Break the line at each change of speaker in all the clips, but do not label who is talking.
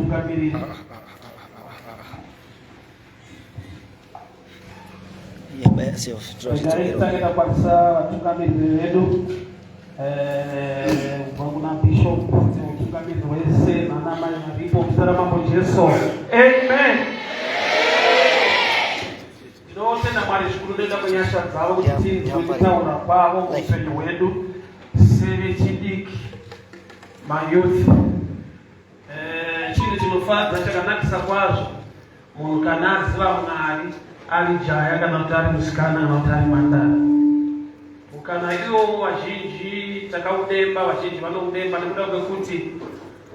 mutungamiriri.
Basi
tagenda kwasa vatungamiriri vedu kuna bishop mutungamiriri wese nanamai maripo kuzara mambo Jesu. Amen. Ndinotenda Mwari zvikuru ndoenda kunyasha dzavo kuti tinzwekutaura kwavo muupenyu hwedu sevechidiki mayouth. Chinhu chinofadza chakanakisa kwazvo munhu kana aziva Mwari ari jaya kana kuti ari musikana kana kuti ari mhandara. Kana ivo vazhinji takaudemba, vazhinji vanoudemba nekuda kwekuti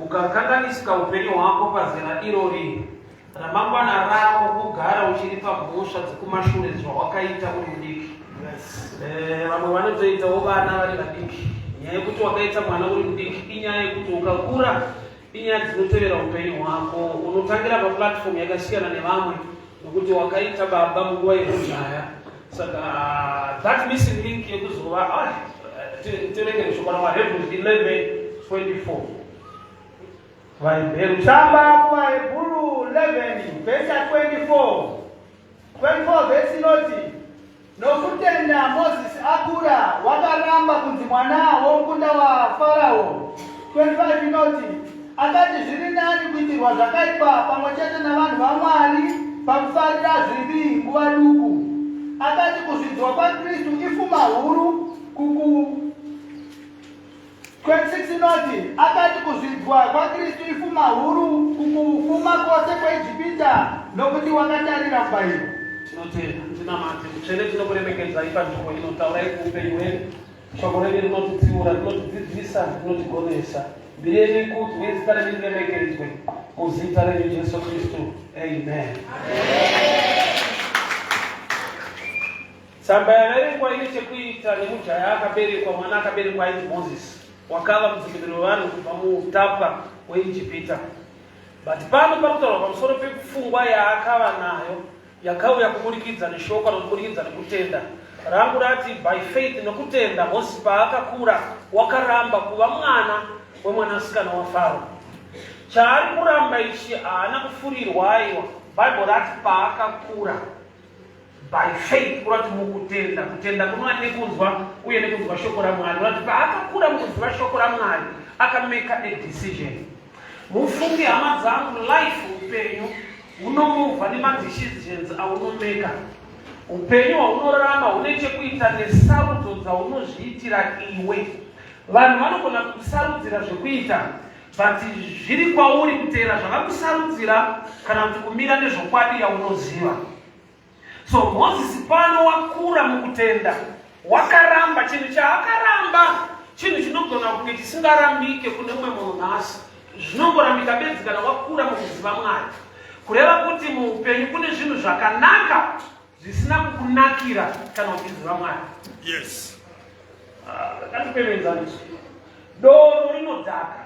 ukakanganisika upenyu hwako pazera irori, ramangwana rako kugara uchiri pamhosva dzekumashure zvawakaita uri mudiki. Vamwe vanotoitawo vana vari vadiki. Nyaya yekuti wakaita mwana uri mudiki inyaya yekuti ukakura inyaya dzinotevera upenyu hwako. Unotangira paplatform yakasiyana nevamwe nokuti wakaita baba munguva yekudhaya. Saka that missing link yekuzova tirengere shoko raHebrews 11:24. Vaibheru
Shamba kuvaHebrews 11 verse 24. 24 verse inoti, nokutenda Moses akura wakaramba kunzi mwana womukunda waFarao. 25 inoti, akati zviri nani kuitirwa zvakaipa pamwe chete navanhu vaMwari pakufarira zvivi nguva duku. Akati kuzvidzwa kwaKristu ifuma huru kuku. 26 inoti, akati kuzvidzwa kwaKristu ifuma huru kukufuma kwose kweIjipita nokuti wakatarira kubayirwa.
Tinotenda tinamate mutsvene tinokuremekedzai panzvimbo inotaurai kuupenyu hwedu. Shoko redu rinotitsiura, rinotidzidzisa, rinotigonesa. Mbireni kuti nezita renyu riremekedzwe muzita renyu Jesu Kristu. Amen. Tsamba yaverengwa ine chekuita nemujaya akaberekwa, mwana akaberekwa ainzi Moses, wakava mudzikinuri wevanhu kubva muutapwa weIjipita. But pano parikutaurwa pamusoro pepfungwa yaakava nayo yakauya kuburikidza neshoko nokuburikidza nekutenda. Rangu rati by faith nokutenda Moses paakakura wakaramba kuva mwana wemwanasikana waFaro. Chaari kuramba ichi haana kufurirwa aiwa. Bible rati paakakura by faith kurati mukutenda. Kutenda kunova nekunzwa uye nekunzwa shoko raMwari. Kurati paakakura mukunzwa shoko raMwari akameka a decision. Mufunge hama dzangu, life upenyu unomovha nemadecisions aunomeka. Upenyu hwaunorarama hune chekuita nesarudzo dzaunozviitira iwe. Vanhu vanogona kusarudzira zvekuita but zviri kwauri kutera zvavakusarudzira kana kuti kumira nezvokwadi yaunoziva. So Moses pano wakura mukutenda, wakaramba chinhu chaakaramba, chinhu chinogona kunge chisingarambike kune umwe munhu nhasi. Zvinongorambika bedzi kana wakura mukuziva Mwari. Kureva kuti muupenyu kune zvinhu zvakanaka zvisina kukunakira kana uchiziva Mwari.
Yes.
Katipemenzaniso. Doro rinodhaka.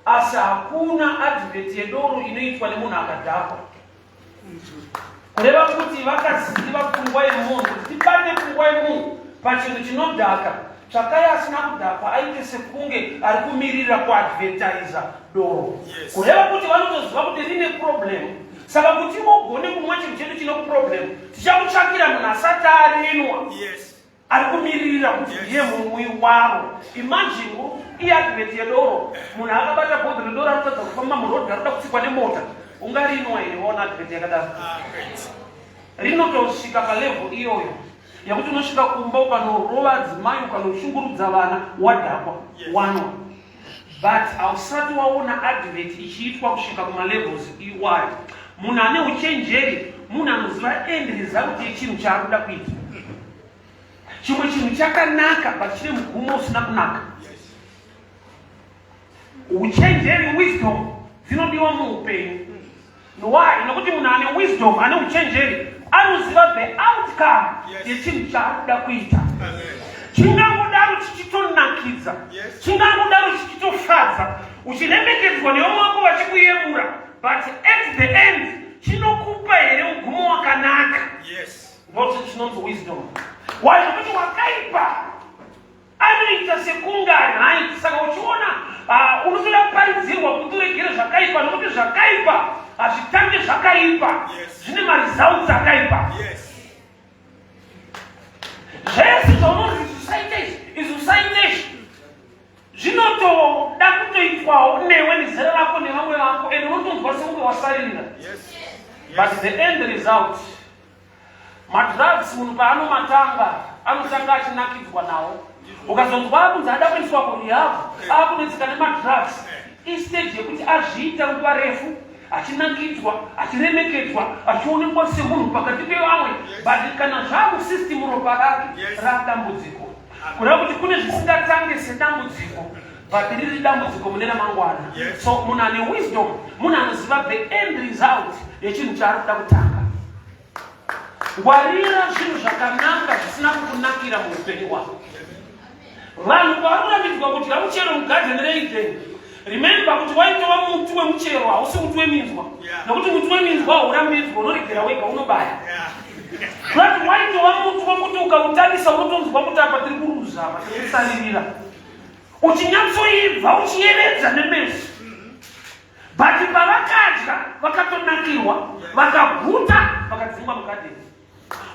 Asi hakuna advert yedoro inoitwa nemunhu akadhakwa. Kureva kuti vakaziva pfungwa yemunhu, kuti tibate pfungwa yemunhu pachinhu chinodhaka. Tsvakai asina kudhakwa aite sekunge ari kumirira kuadvertiza doro. Kureva kuti vanotoziva kuti rine problem. Saka kuti ugone kumwa chinhu chedu chine problem, tichamutsvakira munhu asati arinwa.
Yes.
Ari kumirira kuti ndiye mumwi waro. Imagine iadvert yedoro, munhu akabata bhodhi redoro arikutadza kufamba murodhi arikuda kutsikwa nemota. Ungarinwa here waona advert yakadaro? Rinotosvika palevel iyoyo yakuti unosvika kumba ukanorova adzimai ukanoshungurudza vana wadhakwa wanwa. But hausati waona advert ichiitwa kusvika kumalevels iwayo. Munhu ane uchenjeri, munhu anoziva end result yechinhu chaari kuda kuita. Chimwe chinhu chakanaka but chine mugumo usina kunaka. Uchenjeri, wisdom dzinodiwa muupenyu. Why? Nokuti munhu ane wisdom, ane uchenjeri, anoziva the outcome yechinhu chaari kuda kuita. Chingangodaro chichitonakidza, chingangodaro chichitofadza, uchiremekedzwa nevamwe vako vachikuyemura, but at the end chinokupa here mugumo wakanaka. Ndoti chinonzi wisdom. Why? Nokuti wakaipa anoita sekunge haiti. Saka uchiona unotoda kuparidzirwa kuti uregere zvakaipa nokuti zvakaipa hazvitange zvakaipa, zvine maresults akaipa. Zvese zvaunonzi izosaitezvi zvinotoda kutoitwawo newe nezera rako nevamwe vako, ende unotonzwa sekunge wasarira. But the end result, madrugs munhu paanomatanga anotanga achinakidzwa nawo. Ukazonzwa akunzi ada kuendeswa kurehab, akudetseka nemadrugs, istage yekuti azviita nguva refu achinakidzwa, achiremekedzwa, achionekwa semunhu pakati pevamwe. But kana zvamusystem ropa rake radambudziko, kureva kuti kune zvisingatange sedambudziko, but riri dambudziko mune ramangwana. So munhu ane wisdom, munhu anoziva the end result yechinhu chaari kuda kutanga. Ngwarira zvinhu zvakanaka zvisina kukunakira muupenyu hwako. Vanhu pavakuratidzwa kuti muchero mugarden reEden, remember kuti waitova muti wemuchero hausi muti weminzwa, nokuti muti weminzwa haurambidzwa, unoregera wega, unobaya. Kuti waitova muti wekuti ukautarisa unotonzwa kuti apa tiri kuruza, apa tiri kusaririra, uchinyatsoibva uchiyevedza nemeso. But pavakadya vakatonakirwa, vakaguta, vakadzingwa mugarden.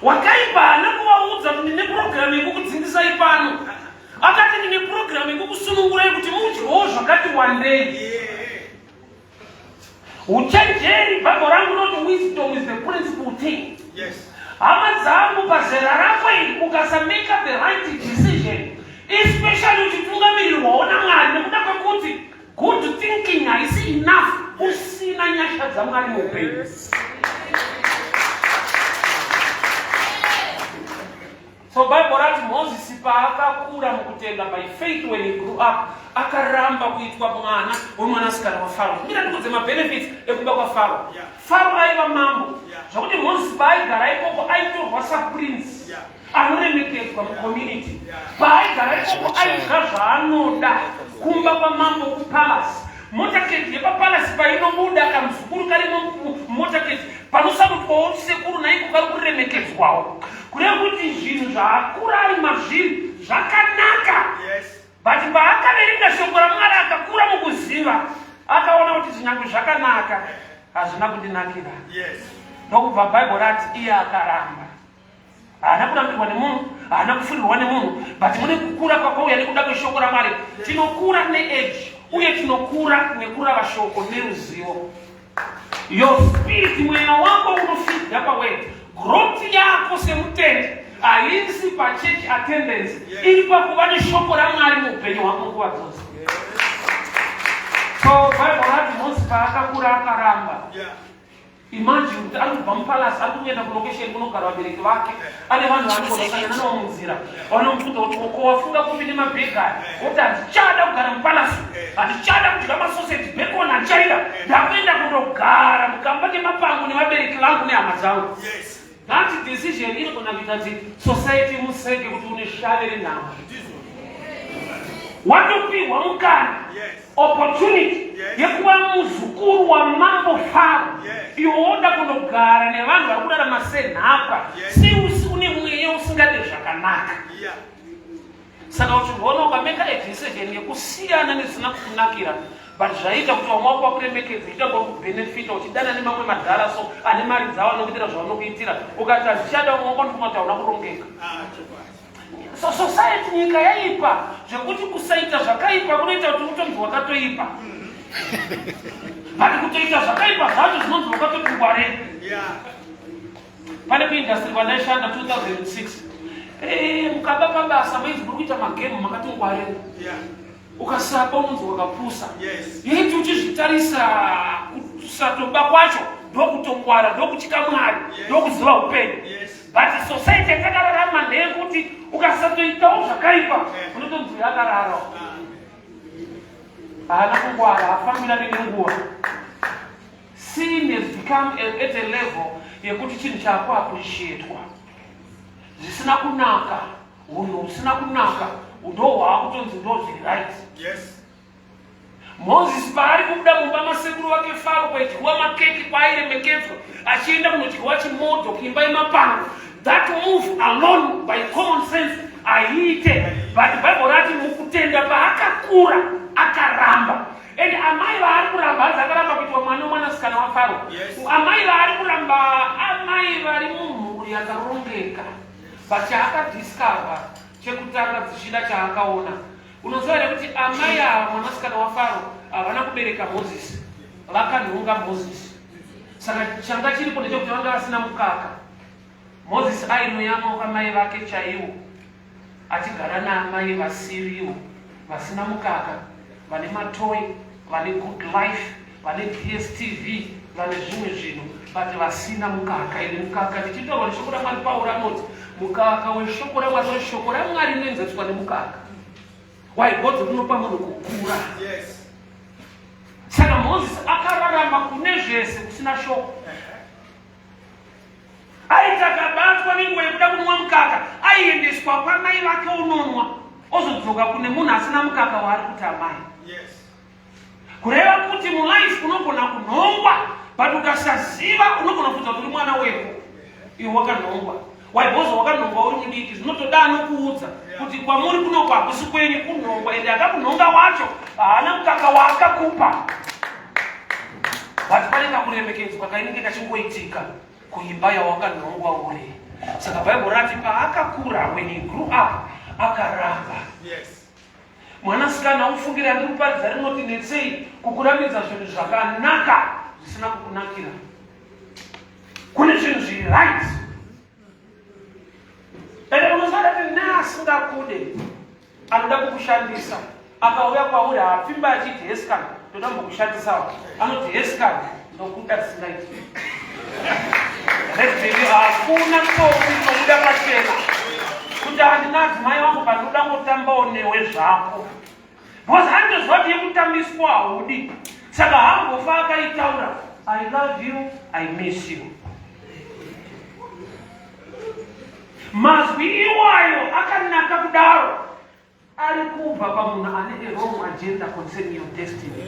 Wakaipa haana kuvaudza kuti ndine purogiramu yekukudzingisa ipano, akati ndine purogiramu yekukusunungurai kuti mudyewo zvakati wandei. Uchenjeri, Bible rangu rinoti wisdom is the principal thing. Hama dzangu pazera rako iri ukasamake the right decision, especially uchitungamirirwawo naMwari, nekuda kwekuti good thinking haisi enough usina nyasha dzaMwari muupenyu. So Bible rati Moses paakakura mukutenda by faith when he grew up, akaramba kuitwa mwana wemwanasikana wa Faro. Mira ndikudze mabenefits ekuba kwa Faro. Faro aiva mambo. Zvakuti Moses paaigara ikoko aitorwa saprince, anoremekedzwa mucommunity. Paaigara ikoko aidya zvaanoda kumba kwamambo kupalace. Motaketi yepapalace painobuda kamuzukuru karimo motaketi panosakutwawo chisekuru naiko kari kuremekedzwawo. Kureva kuti zvinhu zvaakura ari mazviri zvakanaka. But paakaverenga shoko raMwari akakura mukuziva, akaona kuti zvinyange zvakanaka hazvina kundinakira. Ndokubva Bible rati iye akaramba. Haana kurambirwa nemunhu, haana kufurirwa nemunhu, but mune kukura kwakauya nekuda kweshoko raMwari. Tinokura neage, uye tinokura nekurava shoko neruzivo. Your spirit, mweya wako unofidha paword. Growth yako semutende haisi pachurch attendance, iri pakuva neshoko raMwari muupenyu hwako nguva dzose. So Bible rati Moses paakakura akaramba. Imagine kuti ari kubva mupalace ari kuenda kulocation kunogara vabereki vake, ane vanhu vari kunosangana navo munzira, vanomubvunza kuti uko wafunga kupi nemabhegari, kuti handichada kugara mupalace, handichada kudya masausage bacon achaida, ndakuenda kundogara mukamba kemapango nevabereki vangu nehama dzangu. That decision inogona kuita kuti society museke kuti une shave renhamo. Watopiwa mukana opportunity yekuva muzukuru wamambo Faro, iwo woda kundogara nevanhu vari kurarama senhapwa, seusi une mweya usingade zvakanaka. Saka uchiona ukameka decision yekusiyana nezvisina kukunakira, but zvaita kuti vamwe wako vakuremekedza, itangori kubenefita uchidana nemamwe madhara so ane mari dzavo anokuitira zvavanokuitira, ukati hazvichada vamwe wako ndikuma kuti hauna kurongeka. So society nyika yaipa, zvekuti kusaita zvakaipa kunoita kuti utonzi wakatoipa. But kutoita zvakaipa zvacho zvinonzi wakatoti ngwareni. Pane kuindustry vandaishanda 2006. Mukaba pabasa maizi muri kuita magemu makati ngwareni. Ukasapa unonzi wakapusa. Yeti uchizvitarisa kusatoba kwacho ndokutongwara, ndokutyika Mwari, ndokuziva upenyu. But society yakakararama ndeyekuti ukasatoitawo zvakaipa unotonzi yakarara. Haana kungwara, hafambira nenguva. Sin has become at a level yekuti chinhu chako appreciatwa. Zvisina kunaka, unhu husina kunaka, ndo hwakutonzi ndo zviri right. Moses paari kubuda mumba masekuru vake Faro kwaidyiwa makeki kwairemekedzwa, achienda kunodyiwa chimoto kuimba yemapango. That move alone by common sense aiite, but Bible rati mukutenda paakakura akaramba. And amai vari kuramba, akaramba kuitwa mwana amai vari kuramba amai vari mumhuri yakarongeka pachaakadhiskava chekutanga dzichida chaakaona. Unoziva here kuti amai ava mwanasikana waFaro havana kubereka Mozisi, vakanhonga Mozisi. Saka changa chiripo ndechekuti vanga vasina mukaka. Mozisi ainoyamawo kwamai vake chaivo, achigara naamai vasiriwo, vasina mukaka, vane matoyi, vane good life, vane DSTV, vane zvimwe zvinhu, but vasina mukaka. Ine mukaka tichitaura neshoko raMwari, Pauro anoti mukaka weshoko raMwari weshoko raMwari inoenzeswa nemukaka. Waigodzi kunopa munhu kukura. Saka Mozisi akararama kune zvese kusina shoko. Aita akabatwa nenguva yekuda kunwa mukaka, aiendeswa kwamai vake unonwa, ozodzoka kune munhu asina mukaka waari kuti amai. Kureva kuti mulife unogona kunhongwa, but ukasaziva unogona kuudza kuti uri mwana weko iwe wakanhongwa. Waibhozi wakanhongwa uri mudiki, zvinotoda anokuudza kuti kwamuri kunogwa hakusi kwenyu kunhongwa, ende akakunhonga wacho haana mukaka waakakupa. But pane kakuremekedzwa kainenge kachingoitika kuimba yawakanhongwa uri. Saka Bhaibheri rati paakakura, when he grew up, akaramba. Mwanasikana ufungira ndiri kuparidza rinoti netsei kukuramidza zvinhu zvakanaka zvisina kukunakira. Kune zvinhu zviri right. Ende unoziva kuti neasingakude anoda kukushandisa, akauya kwauri haapfimba achiti Hesikana ndoda kumbokushandisawo, anoti Hesikana ndokuda tisingaiti. Hakuna tsopi inobuda pachena kuti handina dzimai vangu panoda ngotambawo newe zvako, because handizva kuti yekutambiswa haudi. Saka hangofa akaitaura I love you, I miss you. Mazwi iwayo akanaka kudaro ari kubva pamunhu ane a wrong agenda concerning your destiny.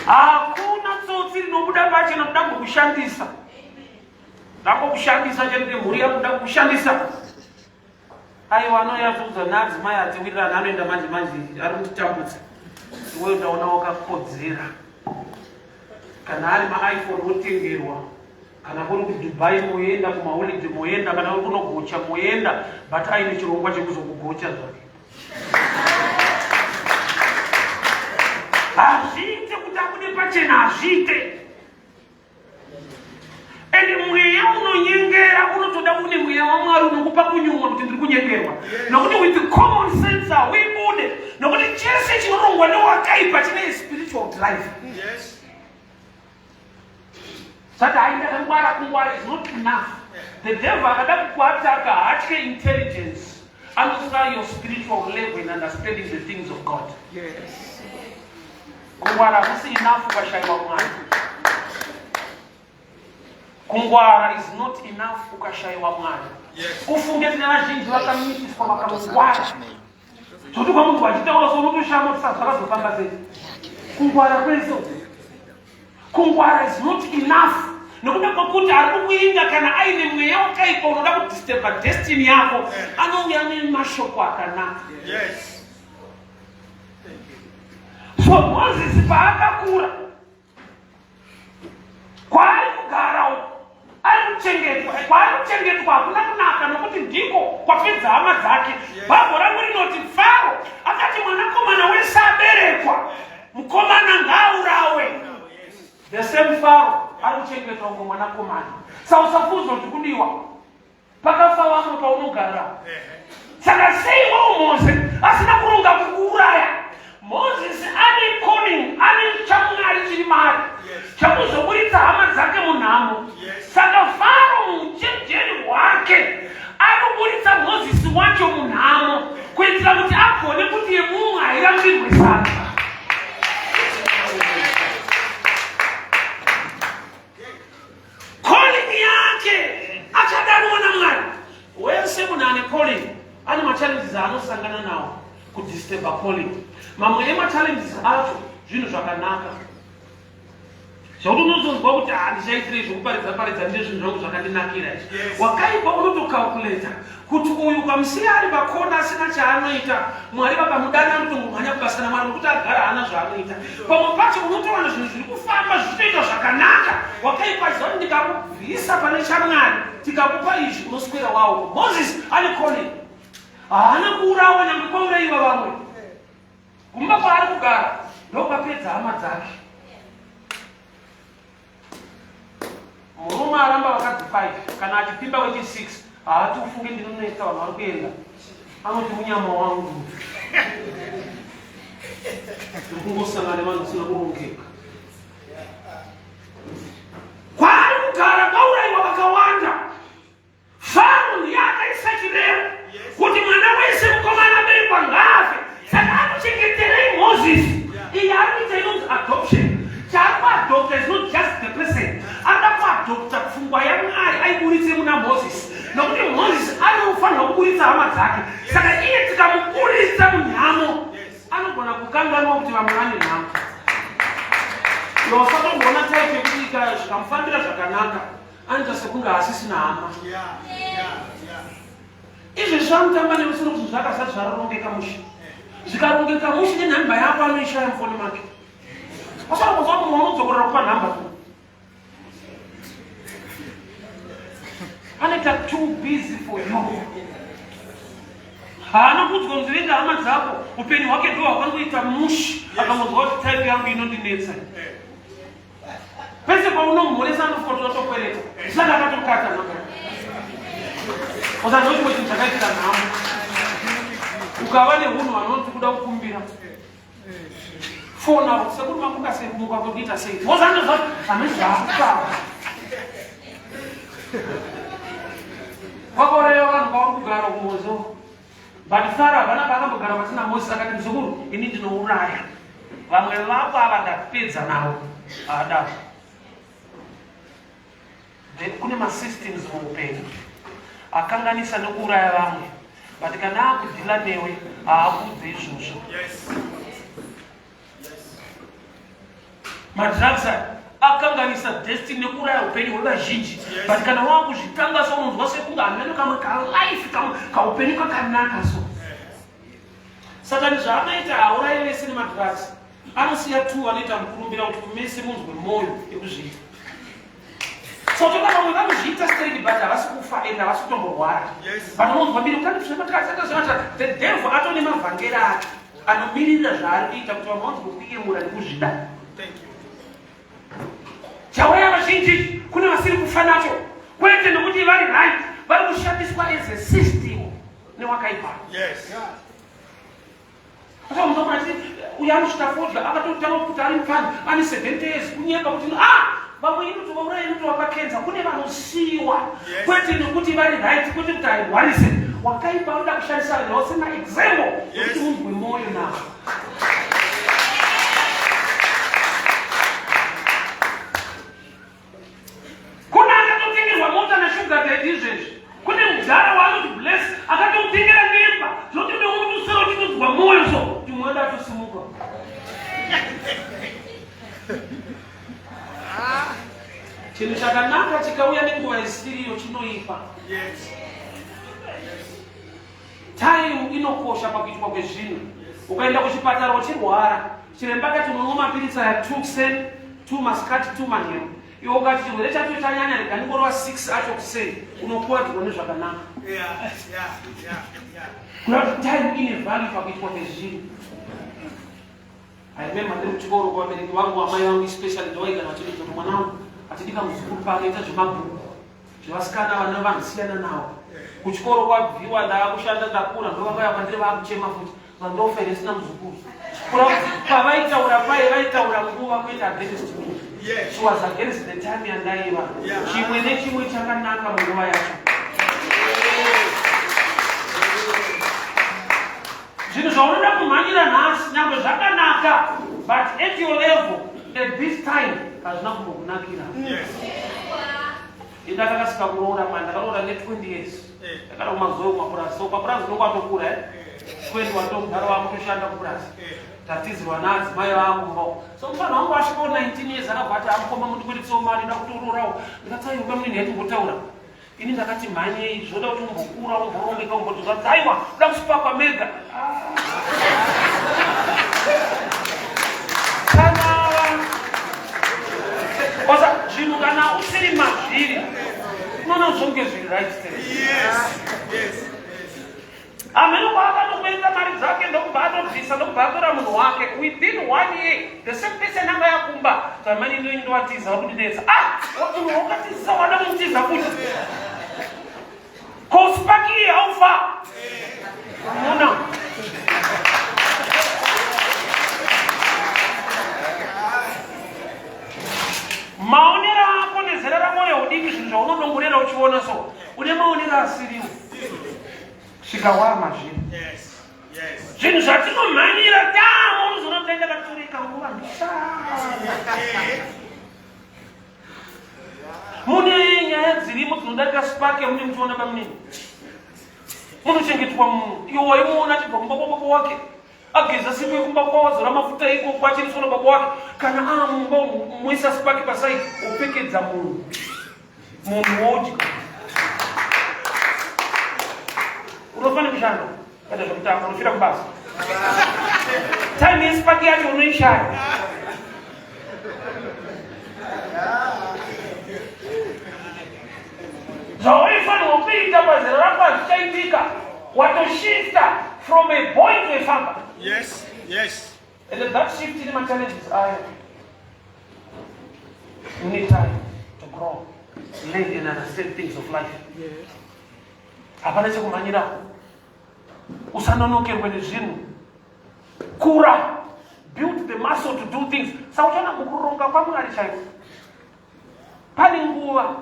Hakuna tsotsi rinobuda pachena kuda kukushandisa. Ndakukushandisa chete mhuri yako kuda kukushandisa. Aiwa anoyatsudza nadzimai atiwirirana anoenda manje manje ari kutitambudza. Iwe utaona wakakodzera. Kana ari ma-iPhone wotengerwa, kana kuri kuDubai moenda, kumaholiday moenda, kana kuri kunogocha moenda, but aine chirongwa chekuzokugocha zvake. Hazviite kuti akude pachena, hazviite. Ende mweya unonyengera unotoda une mweya waMwari unokupa kunyumwa kuti ndiri kunyengerwa. Nokuti with the common sense wibude, nokuti chese chinorongwa newakaipa chine spiritual life. Saka aenda kungwara is not enough. The devil akada kukuataka hatke intelligence, understand your spiritual level in understanding the things of God. Kungwara kusi enough ukashaiwa Mwari. Kungwara is not enough ukashaiwa Mwari. Kufunge zina vazhinji vakamitiswa vakangwara. Zvokuti kwa munhu wachitaura sonotoshama tisazvakazofamba sei. Kungwara kweso. Kungwara is not enough. Nokuda kwokuti ari kukuinga kana aine mweya wakaipa unoda kudisturba destiny yako, anouya nemashoko akanaka. So Moses paakakura, kwaari kugarawo, ari kuchengetwa hakuna kunaka, nokuti ndiko kwapedza hama dzake. Bhabho rangu rinoti Faro akati mwanakomana wese aberekwa, mukomana ngaaurawe. The same Faro ari kuchengetwa umwe mwanakomana. Sausafuzo tikudiwa pakafa vamwe paunogara. Saka sei Mose asina kuronga kukuuraya? Moses ane calling, ane chamwari chiri mari chakuzoburitsa hama dzake munhamo. Saka Faro muchenjeri wake anoburitsa Moses wacho munhamo kuitira kuti agone kuti yemumwe hairambirwe saka. Calling yake achadanwa naMwari. Wese munhu ane calling ane machallenges anosangana nawo kudisturba calling. Mamwe emachallenges acho zvinhu zvakanaka. zvauti unozonzwa kuti handichaitire zvekuparidza ndezvinhu zvangu zvakandinakira izvi. Wakaipa unotokalkuleta kuti uyu kamusiya ari pakona asina chaanoita, Mwari vakamudana anotomhanya kubasa naMwari nokuti agara hana zvaanoita. Pamwe pacho unotowana zvinhu zviri kufamba zvichitoita zvakanaka. Wakaipa zvakuti ndikakubvisa pane chaMwari tikakupa izvi unoswera wawo. Moses ane kone, haana kuurawa nyangwe kwaurayiwa vamwe. Kumba kwaari kugara ndokapedza hama dzake. Murume aramba vakadzi 5 kana achipimba wechi 6 haati ufunge ndinonetsa vanhu vari kuenda, anoti munyama wangu ndikungosangana nevanhu usina kurongeka. Kwaari kugara kwaurayiwa vakawanda. Faro ndiye akaisa chirero kuti mwana wese mukomana aberekwa ngaafe. Saka akuchengeterei Moses. Iyi ari kuita inonzi adoption. Chaari kuadopta is not just the person. Ada kuadopta pfungwa yaMwari aiburitse muna Moses. Nokuti Moses anofanira kuburitsa hama dzake. Saka iye tikamuburitsa munyamo anogona kukanganwa kuti vamwe vane nhamo. Usatombona type yekuti zvikamufambira zvakanaka anoita sekunge asisina hama. Izvi zvamutamba nemusoro kuti zvakasati zvarongeka mushi. Zvikarongeka mushi nenhamba yako anoishaya mufoni make. Pasara kuzva kuti unodzokorera kupa nhamba tu. Anoita too busy for you. Haana kudzwa kunzi venda hama dzako upenyu hwake ndo hwakangoita mushi akamuzwa kuti type yangu inondinetsa. Pese paunomhoresa anofotora tokwereta. Saka akatokata nhamba. Usazoti kuti chakaitira nhamo. Ukava nemunhu anoti kuda kukumbira fona sekuti mamuka semuka kuita sei. Wozanozva anozvaka. Kwakorewa vanhu kwauri kugara kumozo. But Farah vana vakambogara pasina Moses akati muzukuru ini ndinouraya. Vamwe vako ava ndapedza navo. Ada. Kune masystems muupenyu akanganisa nokuuraya vamwe. But kana akudhila newe haakudze izvozvo. Madrugs akanganisa destiny nokuuraya upenyu hwevazhinji. But kana wakuzvitanga so unonzwa sekunge hameno kamwe kalife kaupenyu kakanaka so. Satani zvaanoita haurayi vese nemadrugs. Anosiya 2 anoita mukurumbira kuti mese munzwe mwoyo ekuzviita. So toka vamwe vanozviita straight but havasi kufa ende havasi kutomborwara. But unonzwa mbiri ukandizvematakazakazvimata the devil atone mavhangera ake anomirira zvaari kuita kuti vamwe vanzwe kuyemura nekuzvida. Chauraya vazhinji kune vasiri kufa nacho kwete nokuti vari right vari kushandiswa as a system newakaipa. Saka munhu ati uya anochitafodla akatotaura kuti ari mufani ane 70 years kunyeka kuti vamwe inoto vauraya inoto vakakenza kune vanosiyiwa kwete nokuti vari right kwete kuti airwarise wakaipa unoda kushandisa nawo sema example kuti munzwe mwoyo nawo. Kuna akatotengerwa mota nashuga daddy izvezvi kune mudhara waanoti bless akatomutengera nemba zvokuti nemuntu usero tinozwa mwoyo so kuti mwoyo atosimuka. Chinhu chakanaka chikauya nenguva isiriyo chinoipa. Time inokosha pakuitwa kwezvinhu. Ukaenda kuchipatara uchirwara, chiremba akati unomwa mapirisi aya 2 kuseni, 2 masikati, 2 manheru. Iwe ukati chirwere chacho chanyanya rega ndingorova 6 acho kuseni, unopuwa zvigone zvakanaka. Kuti time ine value pakuitwa kwezvinhu. I remember ndiri kuchikoro kuvabereki vangu vamai vangu especially ndovaigana vachiti kuti mwana wangu atidika muzukuru paanoita zvemabhuku zvevasikana vana vanosiyana navo. Kuchikoro kwabviwa ndaakushanda ndakura ndovakauya kwandiri vaakuchema futi vandofa resina muzukuru. Pavaitaura pai vaitaura nguva kuita against me. She was against the time yandaiva. Chimwe nechimwe chakanaka munguva yacho. Zvinhu zvaunoda kumhanyira nhasi nyangwe zvakanaka but at your level at this time hazvina kumbokunakira. Ndakakasika kuroora mani ndakaroora ne20 years. Ndakada kumazoe kumapurasi. So papurasi ndoko watokura kwenda watomugara wakutoshanda kupurasi. Tatizirwa naadzimai vangu. So mufana wangu po 19 years akabata amukoma muti kuti tsomali ndakutororao ndikatsayo pamweni yati ngotaura ini ndakati mhanye zvoda kuti umbokura umborongeka umboti zvadzaiwa kuda kusipakwa mega kana kosa zvinhu kana usiri mazviri unoona zvonge zviri right. Ameno kwaakanokuenda mari dzake ndokubva atobvisa ndokubva atora munhu wake within 1 year the same person anga yakumba tamani ndoindowatiza kudinetsa munhu wakatiza wada kumutiza kuti kospaki haufa muna maonera ako nezera ramwoyo udiki zvinhu zvaunodongorera uchiona so une maonera asiriwo Shikawama zvino. Zvinhu zvatinomhanyira tamo unozonotenda katurika nguva mune nyaya dzirimo dzinodarika sipake mune muchiona pamweni munochengetwa munhu iwo waimuona achibva kumba kwababa wake ageza siku yekumba kwawazora mafuta iko kwachiriswa nababa wake kana amumba muisa sipake pasaidi upfekedza munhu wodya unofana kushanda kada zvekutamba unofira kubasa time yesipaki yacho unoishaya zvawaifana kuita pazera rako hazvichaitika watoshifta from a boy to a father.
Yes.
And that shift in my challenges are you need time to grow, learn and understand things of life. Hapana chekumhanyira usanonokerwe nezvinhu kura build the muscle to do things. Sauchana mukuronga kwamwari chaiko pane nguva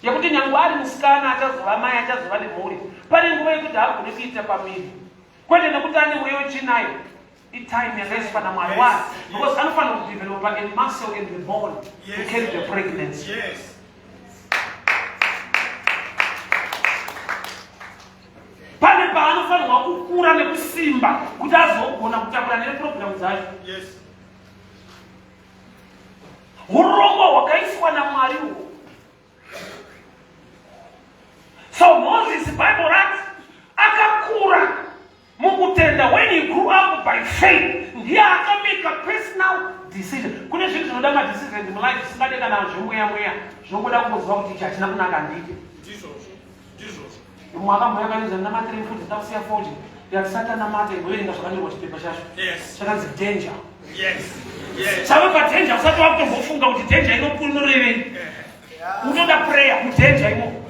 yekuti nyangu ari musikana achazova mai achazova nemhuri pane nguva yekuti hagone kuita pamiri kwete nekuti ane mweyo chinayo itime yakaiswa namwari wake because anofanira kudevelopa a muscle in the bone to carry the pregnancy. Pane paanofanirwa kukura nekusimba kuti azogona kutakura neprogiramu dzacho. Urongwa hwakaiswa namwariwo. So Moses, Bible writes, akakura mukutenda when he grew up by faith. Ndiye akamake a personal decision. Kune zvinhu zvinoda madecisions in life zvisingade kana zvemweya zvokuda kungoziva kuti ichi hatina kunaka ndike. Mwakamboya kanizva namatiri mfudzi takusiya foji yatisata namata igoverenga zvakanyorwa chipepa chacho chakanzi danger. Chave padanger usati wakutombofunga kuti danger inonorevei unoda prayer mudanger imo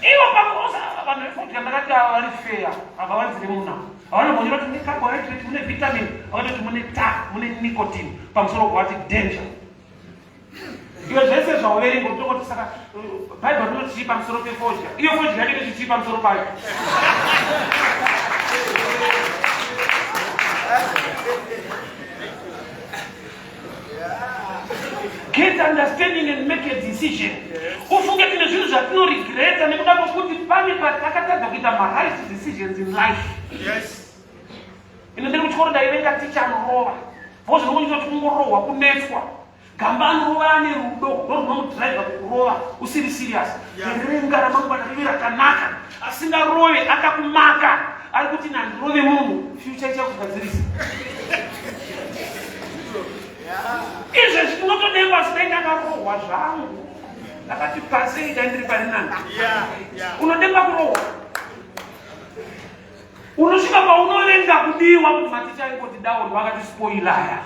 iwo pakuosa vanhu vefodya ndakati vari fair havavanzire muna havanombonyera kuti mune carbohydrate mune vitamin vakatoti mune mune nicotine pamusoro kwavati danger. Iwe zvese zvauverenga utokoti saka Bible rinoti chii pamusoro pefodya iyo fodya yacho kuti chii pamusoro payo. Get understanding and make a decision. Ufunge kune zvinhu zvatinoregreta nekuda kwokuti pane patakatadza kuita right decisions in life. Inondiri kuchikoro ndaivenga ticha anorova vo zvinongoita kuti kungorohwa kunetswa gamba anorova ane rudo ndorunomudhiraivha kukurova usiri serious erenga ramangwana rive rakanaka asingarove akakumaka ari kuti nandirove munhu future ichakugadzirisa. Izvezvi tinotodengwa sinainge akarohwa zvangu ndakati pasei daindiri pari nani unodengwa kurohwa unosvika paunovenga kudiwa kuti maticha aingoti daudi vakatispoilaya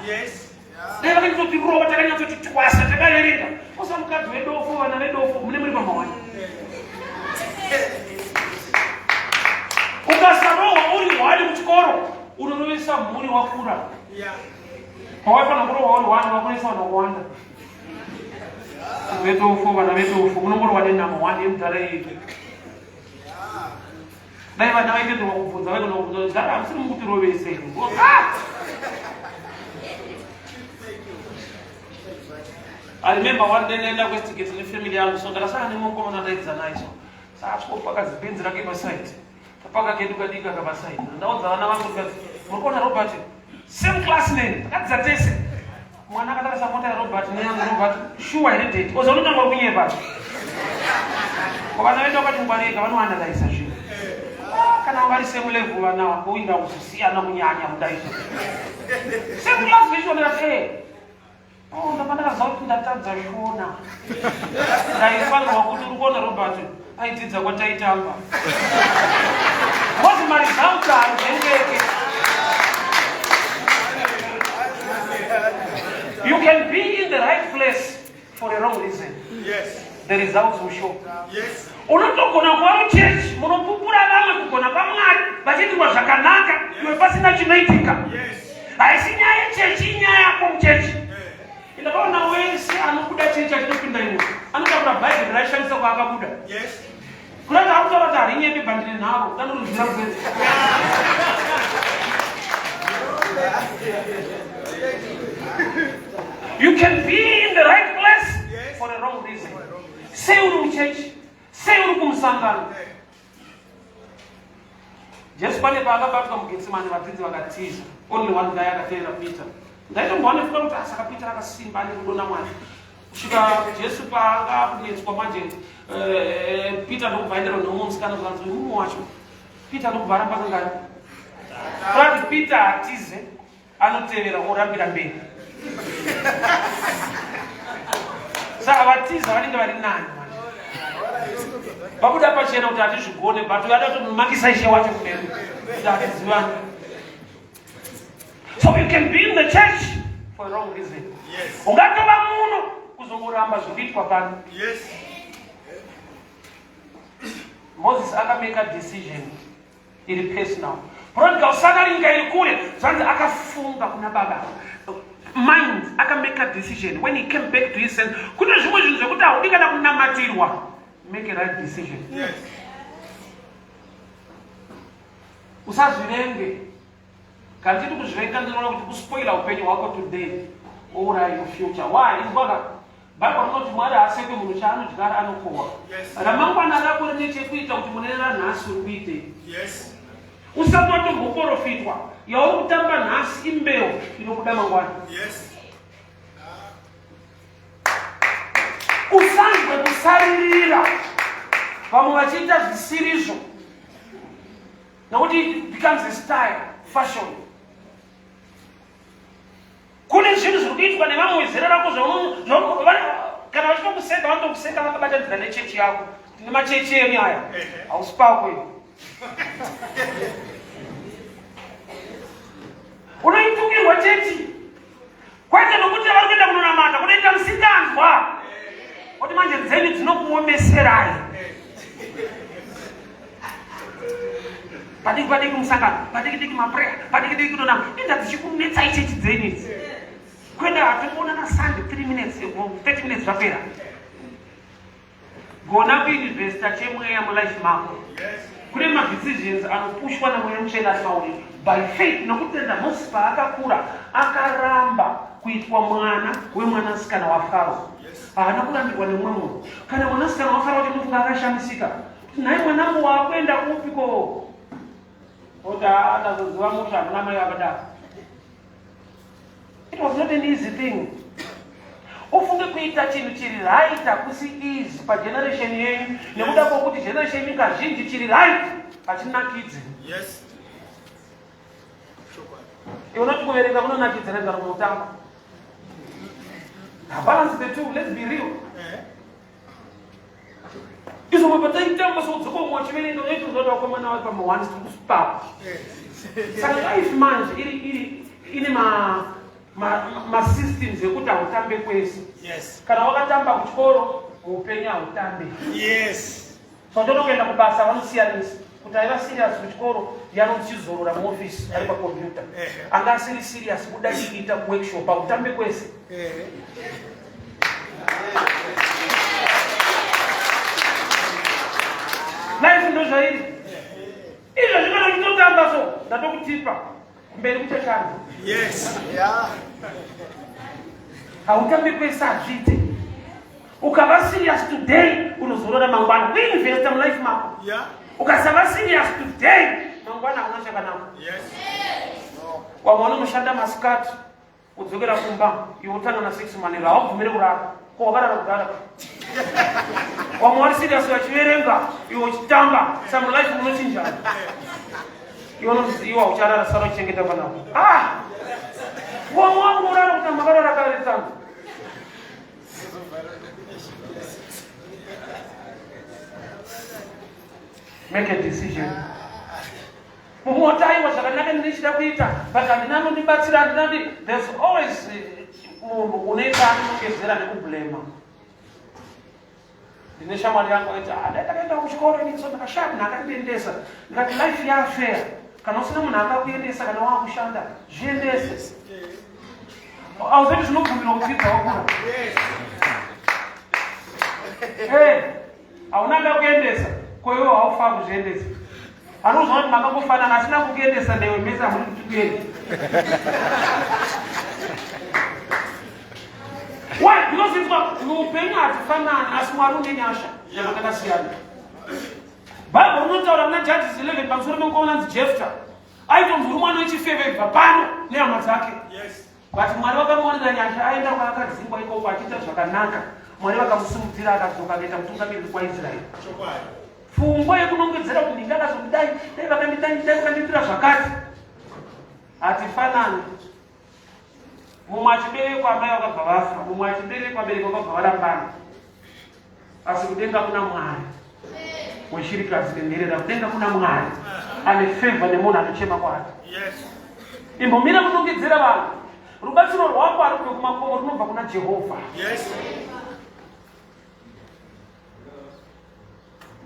dai vakanditoti rova takanyatsoti twasa takaverenga osa mukadzi wedofo vana vedofo mune muri pamawani ukasarohwa uri hwani kuchikoro unonovesa mhuri wakura hawaifana kurohwa uri hwani wakuisa vanhu wakuwanda vedofo vana vedofo munongorwa nenhama wani yemudhara yedu dai vana vaitenderwa kubvunza vaigona kubvunza gara hamusiri mukutirovesei I remember one day naenda kwestigeti nefamily yangu so ndakasanga nemukomana ndaidza naye so saatiko pakazi bhenzi rake pasaidi tapaka kedu kadika kapasaidi ndaudza vana vangu tikati Mukona Robert. Same classmate. Takadzatese. Mwana akataka samota ya Robert nyangu Robert. Sure heredity. Koza unotanga kunyepa. Kwa wanaenda wakati mbarika wanu analyze shit. Kana wali same level wana kuinga kusia na kunyanya mudaisha. Same classmate wala oh, ndapanda zauti ndatadza shona. Ndaifana wakuti urikona Robert. Aitidza kwataitamba. What mari zauta ndengeke. You can be in the right place for a wrong reason.
Yes.
The results will show.
Yes.
Unotogona kwa church, munopupura vamwe kugona kwamwari, vachitiwa zvakanaka, iwe pasina chinoitika.
Yes.
Haisi nyaya chechi, inyaya yako muchechi. Ndakaona wese anokuda chechi achinopinda ino. Anotakura Bible raishandisa kwaakabuda.
Yes.
Kurata akutaura kuti harinyepe bandiri navo, danuruzvira kupenzi. You can be in the right place for a wrong reason. Say uri church, say uri kumusangano. Just pane paakabatwa mugetsemani vadzidzi vakatiza. Only one guy akateera Peter. Ndaitomboona fuka kuti asaka Peter akasimba ane kudona Mwari. Kusvika Jesu paakakunetswa manje Peter ndokubvaendera nomwe musikana kukanzi mumwe wacho. Peter ndokubva arambakangani. Kurati Peter atize anotevera orambira mberi. Saka vatiza vanenge vari nani vabuda pachena kuti hatizvigone but uyada kuti mumakisa ishe wacho kumberi kuti hatizivani. So you can be in the church for a wrong reason.
Yes.
Ungatova muno kuzongoramba zvikuitwa pano.
Yes.
Moses akamake a decision iri personal. Prodigal son aringa iri kure zvanzi akafunga kuna baba. Mind akamake a decision when he came back to his sense. Kune zvimwe zvinhu zvekuti haudi kana kunamatirwa. Make a right decision.
Yes.
Usazvirenge. Kana chiti kuzvirenga ndinoona kuti kuspoila upenyu hwako today or your future. Why? Izwaka Bible rinoti Mwari haaseke munhu chaanodyara anokohwa. Ramangwana rako rine chekuita kuti mune ranhasi uri kuitei.
Yes.
Usati watomboprofitwa yauri kutamba nhasi imbeu inokuda mangwana.
Yes.
Usanzwe kusaririra vamwe vachiita zvisirizvo nokuti it becomes a style, fashion. Kune zvinhu zviri kuitwa nevamwe vezera rako kana vachitokuseka vanotokuseka vakabatanidzira nechechi yako. Tine machechi enyu aya hausi pako. Unoitukirwa chechi kwete nokuti vari kuenda kunonamata kunoita musikanzwa kuti manje dzeni dzinokuomeserai padiki padiki musangano padiki diki mapreya padiki diki kunonama inda dzichikunetsai chechi dzeni idzi kwenda hatongoona na Sunday 3 minutes 30 minutes zvapera gona kuuniversity achemweya mulife mako. Kune ma-decisions anopushwa namweya mutsvene ari mauri by faith nokutenda. Moses paakakura akaramba kuitwa mwana wemwanasikana waFaro. Haana kurambirwa nemumwe munhu. Kana mwanasikana waFaro kuti mufunga akashamisika kuti nai mwanangu waakuenda kupiko kuti atazoziva musha hamuna mai vakadaro. It was not an easy thing. Ufunge kuita chinhu chiri right hakusi easy pageneration yenyu nekuda kwokuti generation kazhinji chiri right hachinakidzi.
Yes.
Unoti kuverenga kunonakidza nega nomutamba. Balance the two, let's be real. Izo mapataitamba sodzoko mwachiverenga noiti uzoda wakomana wari pamawani kusipapa. Saka life manje ine ma-systems ekuti hautambe kwese.
Yes.
Kana wakatamba kuchikoro muupenyu hautambe.
Yes.
So ndonokuenda kubasa vanosiyanisa kuti aiva serious kuchikoro yanochizorora muofisi ari pakompyuta. Anga asiri serious kuda chiita kuworkshop hautambe kwese. Life ndo zvairi. Izvo zvinoda kutotamba so ndatokutipa mberi kuchashanda.
Yes. Yeah.
Hautambe kwese hazvite. Ukava serious today unozorora mangwana. Uinvesta mulife mako.
Yeah.
Ukasava serious today mangwana hauna chakanaka.
Yes.
kwa mwana mushanda masikati udzokera kumba iwe utanga na 6 manera haubvumire kurara ko wakarara kudara kwa mwana serious wachiverenga iwe uchitamba some life unochinjana iwe ucharara sara uchengeta panapo kwa mwana urara kutamba karara kare tamba make a decision. Mumotai washakanaka ndishida kuita but andinano ndibatsira andinandi there's always munhu unoita anogezera nekublema. Ndine shamwari yangu aita ndakaenda kuchikoro initso ndakashaya munhu akandiendesa ndikati life yafair kana usina munhu akakuendesa kana wakushanda zviendese auzeti zvinobvumirwa kudzidza wakura hauna akakuendesa koiwo haufa kuzviendesa anozva kuti makangofanana asina kukuendesa newe mese hamuri kutukuenda why because muupenyu hatifanani asi mwari une nyasha yakakasiyana bhaibheri rinotaura muna Judges 11 pamusoro pekuona nzi Jefta aitonzwa mwana wechifeve ibva pano nehama dzake but mwari vakamuonera nyasha aenda kwaakadzingwa ikoko achiita zvakanaka mwari vakamusimudzira akadzoka akaita mutungamiriri kwaIsraeri pfungwa yekunongedzera kuti ndingakazokudai dai vakandiitira zvakati hatifanani. Mumwe achiberekwa amai vakabva vafa, mumwe achiberekwa abereki vakabva varambana, asi kudenga kuna Mwari wechirikadzi nenherera. Kudenga kuna Mwari ane favor nemunhu anochema kwaari. Imbomira kunongedzera vanhu. Rubatsiro rwako ari kubva kumakomo runobva kuna Jehovha.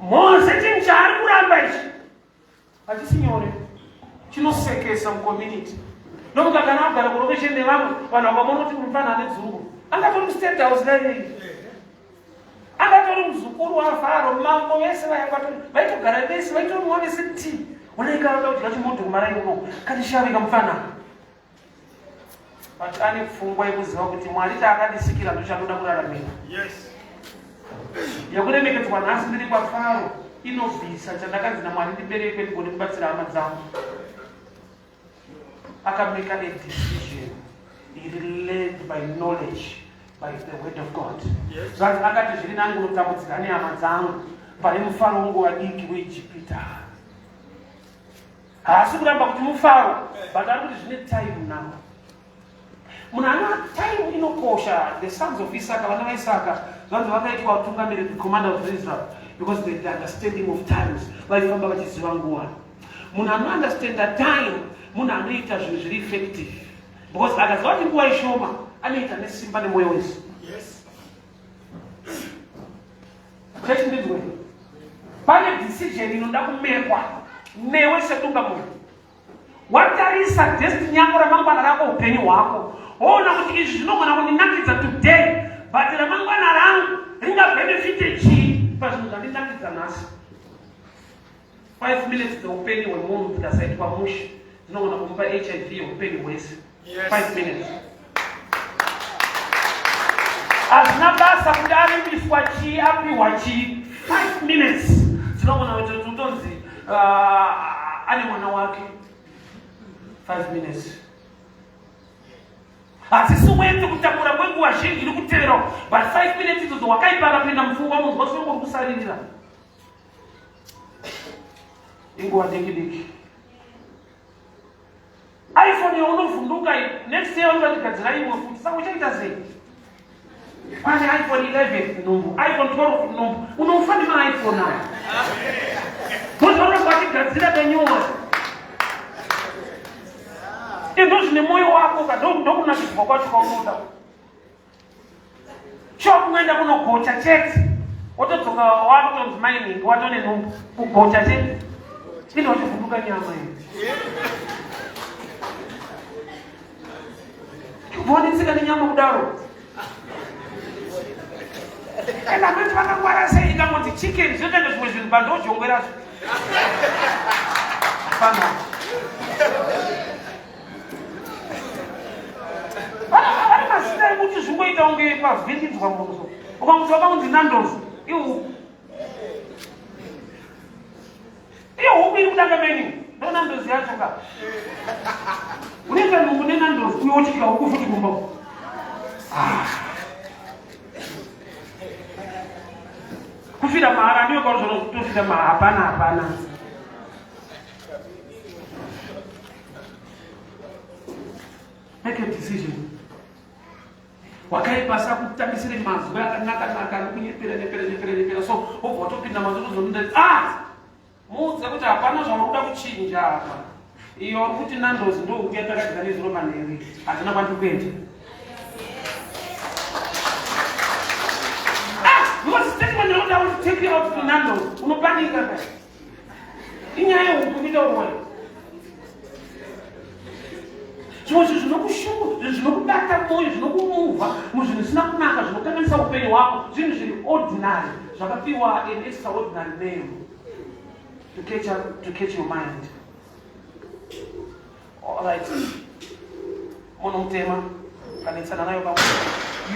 Mose chinhu chaari kuramba ichi hachisi nyore, chinosekesa mucommunity. Nomuka kana agara kurokesheni nevamwe vanhu vakaona kuti mufana ane dzungu angatori mustate house dai angatori muzukuru waFaro mambo vese vaitogara vese vaitomuona seti unaikara kudya chimoto kumarai uno katishavika mufana but ane pfungwa yekuziva kuti Mwari taakadisikira ndochanoda kuraramira. Yakuremekedzwa nhasi ndiri kwaFaro inobvisa chandakanzi naMwari ndiberekwe ndigone kubatsira hama dzangu. Make a decision. He led by knowledge, by the word of God. Zvanzi akati zviri nangu notambudzika nehama dzangu pane mufaro wangu wadiki weIjipita. Haasi kuramba kuti mufaro, but ari kuti zvine time now. Munhu ana time inokosha. The sons of Isaka, vana vaIsaka, zvanzi vakaitwa vatungamiriri, the commander of Israel, because they had the understanding of times. Vaifamba vachiziva nguva. Munhu anounderstanda time, munhu anoita zvinhu zviri effective, because akaziva kuti nguva ishoma anoita nesimba nemwoyo wese. Chechindidzwe pane decision inoda kumekwa newe sedungamunhu. Watarisa destiny yako ramangwana rako upenyu hwako woona kuti izvi zvinogona kundinakidza today but ramangwana rangu ringabhenefite chii pazvinhu zvandinakidza nhasi. 5 minutes dzeupenyu hwemunhu dzikasaitwa mushe dzinogona kumupa HIV yeupenyu hwese. 5 minutes hazvina basa kuti arimbiswa chii apiwa chii. 5 minutes dzinogona kuti utonzi ane mwana wake. 5 minutes hasisi uende kutakura kwenguva zhinji iri kutevera but 5 minutes idzodzo wakaipara kuenda mupfungwa munhu wose uri kusaririra inguva diki. iPhone yaunovhunduka next year unotigadzira imwe futi, saka uchaita sei? Pane iPhone 11 nhumbu, iPhone 12 nhumbu, unofa nemaiPhone aya. Mozvaunobva achigadzira benyuwa ndo zvine mwoyo wako ndokunakidzwa kwacho kwaunoda. Chokuenda kunogocha chete wotodzoka wakutonzi mining watone nhumbu kugocha chete ino wachivhunduka nyama iyi. Kuonetseka nenyama kudaro. Ena vantu vakangwara sei ikangoti chicken zvotoenda zvimwe zvinhu pandojongwerazvo. Hapana. Vari mazita ekuti zvingoita unge pavhindidzwa munhu. Ukamuti vakaunzi Nando's ihuku. Iyo huku iri kudanga menu. Ndo Nando's yacho ka. Unenda nungunena ndo kuyochika ukufuti kumba. Kufida mahara ndio kwa sababu tufida hapana. Make a decision. Wakai pasa kutamisiri mazu naka kunyepera so obva topinda mazoto zonda muudza kuti hapana zvamunoda kuchinja apa iyo kuti nandozi ndo ukuyatakadziza nezviro manheri hatina kwandi kuenda because statement yekuti I want to take you out to Nando's unopanika kai inyaya yekuita urwere zvose zvinokubata moyo zvinokumuva muzvinhu zvisina kunaka zvinokanganisa upenyu hwako zvinhu zviri ordinary zvakapiwa an extraordinary name to catch your mind. Alright, munhu mutema kanetsana nayo pamwe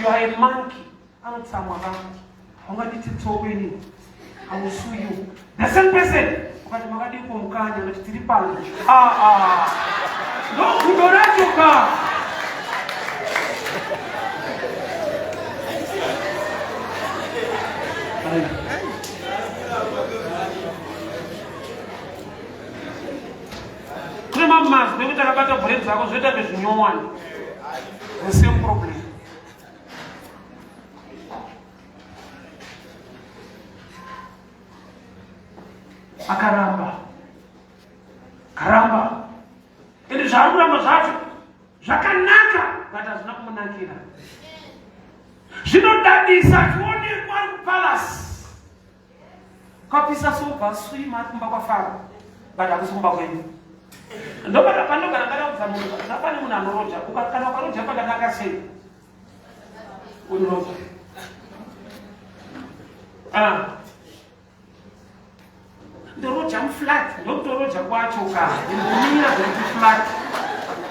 you are a monkey anotsamwa vanhu ungaditi tsokweni I will sue you the same person ukati makadi kumukanya kuti tiri pano no kudorachoka kune mamazi nekuti akabata bhuredi dzako zvoita bezvinyowani the same problem. Akaramba ende zvaarikuramba zvacho zvakanaka kuti hazvina kumunakira zvinodadisa kuonekwa ari kupalasi kwapisa sobva swima ari kumba kwafaro but hakusi kumba kwenyu panogara ndakaudza munhu napane munhu anoroja kana ukaroja pakanaka sei uniroja ndoroja muflat ndokutoroja kwacho ka ndimira zvekuti flat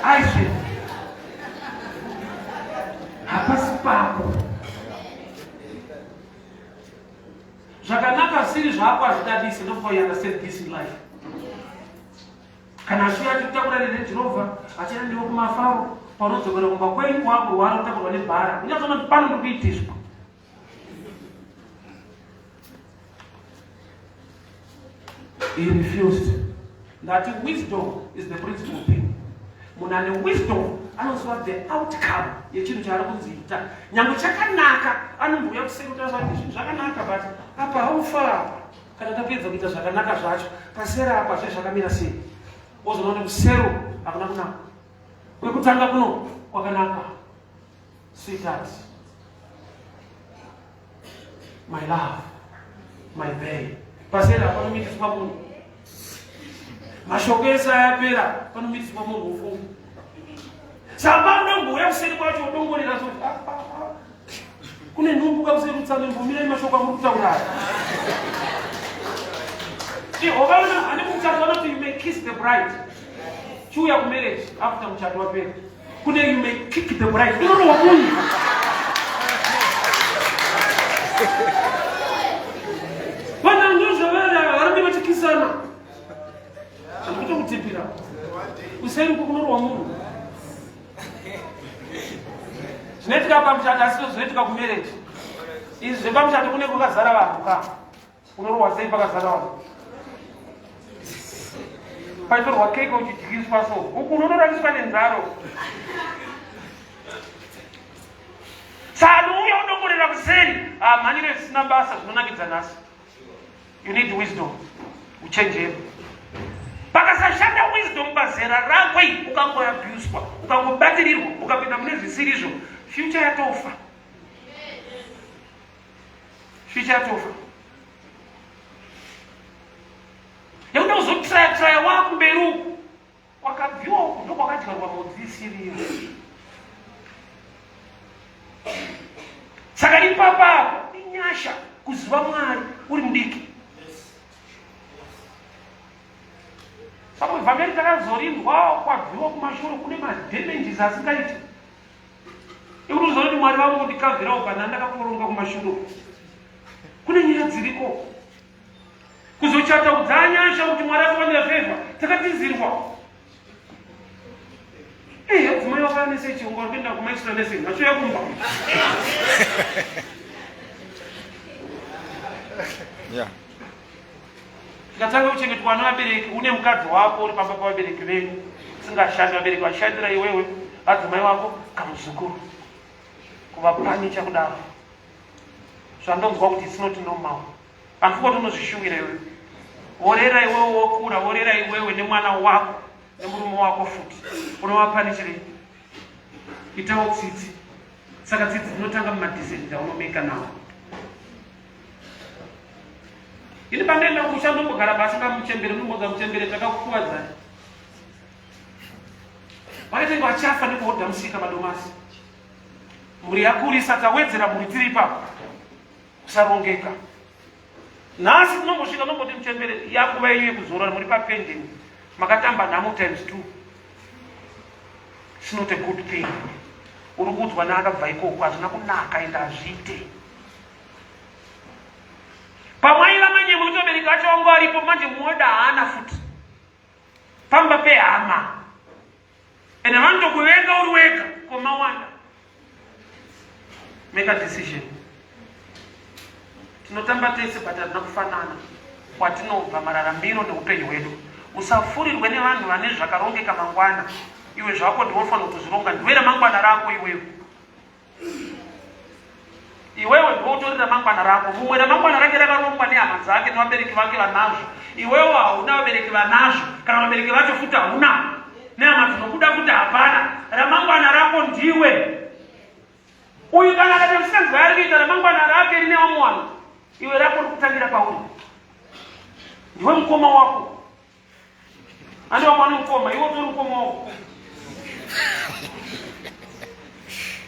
aizve hapasi pako zvakanaka siri zvako hazvidadisi ndokuva you understand this in life kana ashuya achikutakura neRange Rover achienda ndiwo kumafaro paunodzokera kumba kwenyu kwako rwara kutakurwa nebhara unyazona kuti pano ndikuitiswa he refused. That wisdom is the principal thing. Munhu ane wisdom anoziva the outcome yechinhu chaari kudziita nyangwe chakanaka anombouya kusekuta zvati zvinhu zvakanaka but apa haufa apa kana tapedza kuita zvakanaka zvacho pasera apa zve zvakamira sei wozoona kuti kusero hakuna kunaka kwekutanga kuno kwakanaka sweetheart my love my babe pasera panomitiswa munhu mashoko ese ayapera panomitiswa munhu ufungu saka unombouya kuseri kwacho udongorera soti kune nhumbuka kuseri kutsanga mvumirai mashoko amuri kutauraya ukaona ane muchato vanoti you may kiss the bride chiuya kumarriage after muchato wapera kune you may kick the bride unorohwa munhu vana ndozvavara varambi vachikisana andikutokutipira kuseri uko kunorohwa munhu zvinoitika pamuchato asi zvinoitika kumarriage izvi zvepamuchato kune kwakazara vanhu ka kunorohwa sei pakazara vanhu paitorwa keke uchidyiswa so uku unonoraniswa nenzaro saka uya udongorera kuseri mhanyiro zvisina basa zvinonakidza nhasi you need wisdom uchenjeri pakasashanda wisdom pazera rakwe ukangoabuswa ukangobatirirwa ukapinda mune zvisirizvo future yatofa nekuda kuzotraya wakumberi uku kwakabviwa uku ndokwakadyarwa mudzisiriyo saka ipapapo inyasha kuziva Mwari uri mudiki saka vhangeri takazorindwa kwabviwa kumashure kune madamages asingaiti ekuti uziva kuti Mwari vangu ndikabvirawo kana ndakakoronga kumashure kune nyaya dziriko kuzochataudza nyasha kuti Mwari akawanira favor takatizirwa kumai wakanise chirungu kuenda kumaextra lesson nachoya kumba.
Yeah.
Tikatanga kuchengetwa navabereki, une mukadzi wako uri pamba pavabereki venyu, usingashandi, vabereki vashandira iwewe, adzimai wako kamuzukuru, kuvapanicha kudaro. Zvandonzwa kuti it's not normal. Handikoti unozvishuvira iwewe. Worera iwewe wokura, worera iwewe nemwana wako, nemurume wako futi. Unovapanichirei? Itawo tsitsi. Saka tsitsi dzinotanga mumadhisedhi dzaunomeka nawo. Ini pandaenda kushanda mbogara basi ngamuchembere mumoga muchembere takakukuwadzani. Vaitenga vachafa nekuhodha musika madomasi. Muri yakurisa tawedzera muri tiri ipapo. Kusarongeka. Nhasi tinombosvika nomboti muchembere yakuva iye kuzorora muri papending. Makatamba nhamo times 2. It's not a good thing. Uri kuudzwa naakabva ikoko hazvina kunaka ende hazviite. Pamwaila manje kuti vabereki vacho vangu varipo manje muoda haana futi. Pamba pehama. Ende vanotokuvenga uri wega komawanda. Make a decision. Tinotamba tese but hatina kufanana. Kwatinobva mararamiro neupenyu hwedu. Usafurirwe nevanhu vane zvakarongeka mangwana. Iwe zvako ndinofanira kuzvironga, ndiwe ramangwana rako iwewe. Iwewe ndotori ramangwana rako. Mumwe ramangwana rake rakarongwa nehama dzake nevabereki vake vanazvo. Iwewe hauna vabereki vanazvo, kana vabereki vacho futi hauna. Nehama dzinokuda futi hapana. Ramangwana rako ndiwe. Uyu kana akati musikadzi ari kuita ramangwana rake rine vamwe vanhu, iwe rako rikutangira pauri. Ndiwe mukoma wako. Andi vamwe vane mukoma, iwe utori mukoma wako.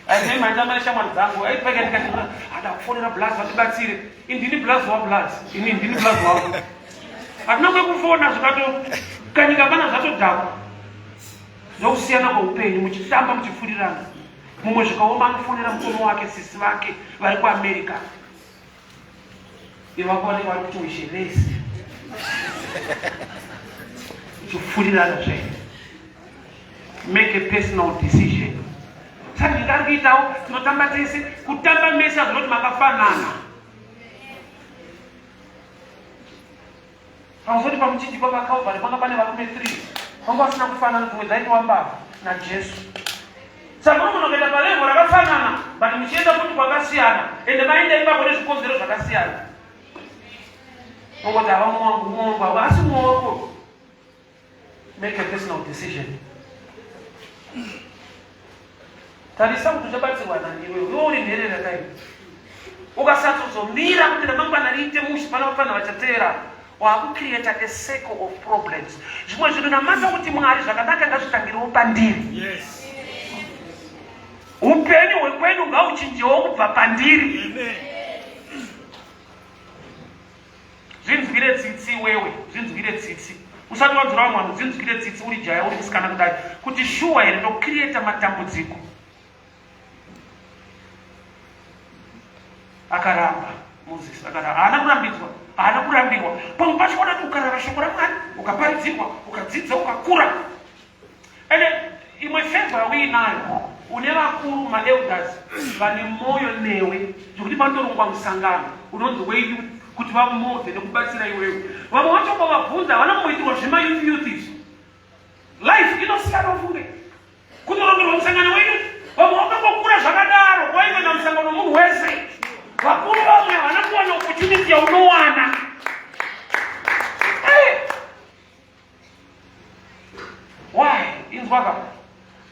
Aizai mandamari shamwari dzangu aipeka ndikati hada kufonera blazi vatibatsire. Indini blazi wablazi, ini ndini blazi wako. Hatina kwekufona zvikatokanyika pana zvatodhakwa. Zvokusiyana kweupenyu muchitamba muchifurirana. Mumwe zvikaoma anofonera mukoma wake sisi vake vari kuAmerica. Ivo vako vanenge vari kuti wisheresi. Chifurirana zvaino. Make a personal decision. Saka ndingari kuitawo tinotamba tese kutamba mese azvinoti makafanana. Pamusoti pamuchidikwa paKalvari panga pane varume 3. Vanga vasina kufanana, tumwe dzaitwa mbavha naJesu. Saka unofanira kuenda palevo rakafanana, but muchienda kuti kwakasiyana, ende maenda ipapo nezvikonzero zvakasiyana. Ongoti hava mwangu ava asi muoko. Make a personal decision. Tarisa kuti uchabatsirwa naniwe, iwe uri nherera kai. Ukasatozomira kuti ramangwana riite mushi pana vapana vachateera, wakucreate a circle of problems. Zvimwe zvinhu namasa kuti Mwari zvakanaka ngazvitangirewo pandiri.
Yes.
Upenyu hwekwedu ngauchinjewo kubva pandiri. Zvinzwire tsitsi wewe, zvinzwire tsitsi. Usati wadzura vamwe vanhu, zvinzwire tsitsi uri jaya uri musikana kudai. Kuti shuwa here ndokucreate matambudziko. Akaramba Moses, akaramba. Haana kurambidzwa, haana kurambirwa. Pamwe pacho wadati ukarara shoko raMwari, ukaparidzirwa, ukadzidza, ukakura. Ende imwe favor uinayo, une vakuru maelders vane moyo newe, zvokuti panorongwa musangano, unonzi weyu kuti vamodze nekubatsira iwewe. Vamwe vacho ukavabvunza havana kumboitirwa zvema-youth izvi. Life inosiyana funge. Kunorongerwa musangano weyu, vamwe vakangokura zvakadaro, kwaingoenda musangano munhu wese. Vakuru vamwe havana kuwana opportunity yaunowana. Why? Inzwaka.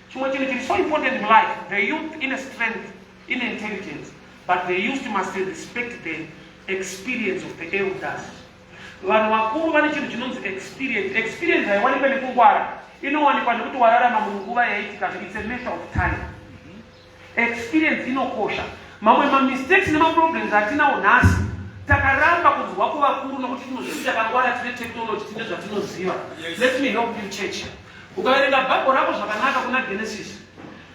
Chimwe chinhu chiri so important in life, the youth in strength, in intelligence, but the youth must respect the experience of the elders. Vanhu vakuru vane chinhu chinonzi experience. Experience haiwanikwe nekungwara. Inowanikwa nekuti wararama munguva yaitika. It's a matter of time. Experience inokosha. Mamwe mistakes nemaproblems atinawo nhasi takaramba kunzwa kuvakuru nokuti tinozviti takangwara tine technology tine zvatinoziva. Let me help you church. Ukaverenga bhaibheri rako zvakanaka kuna Genesis,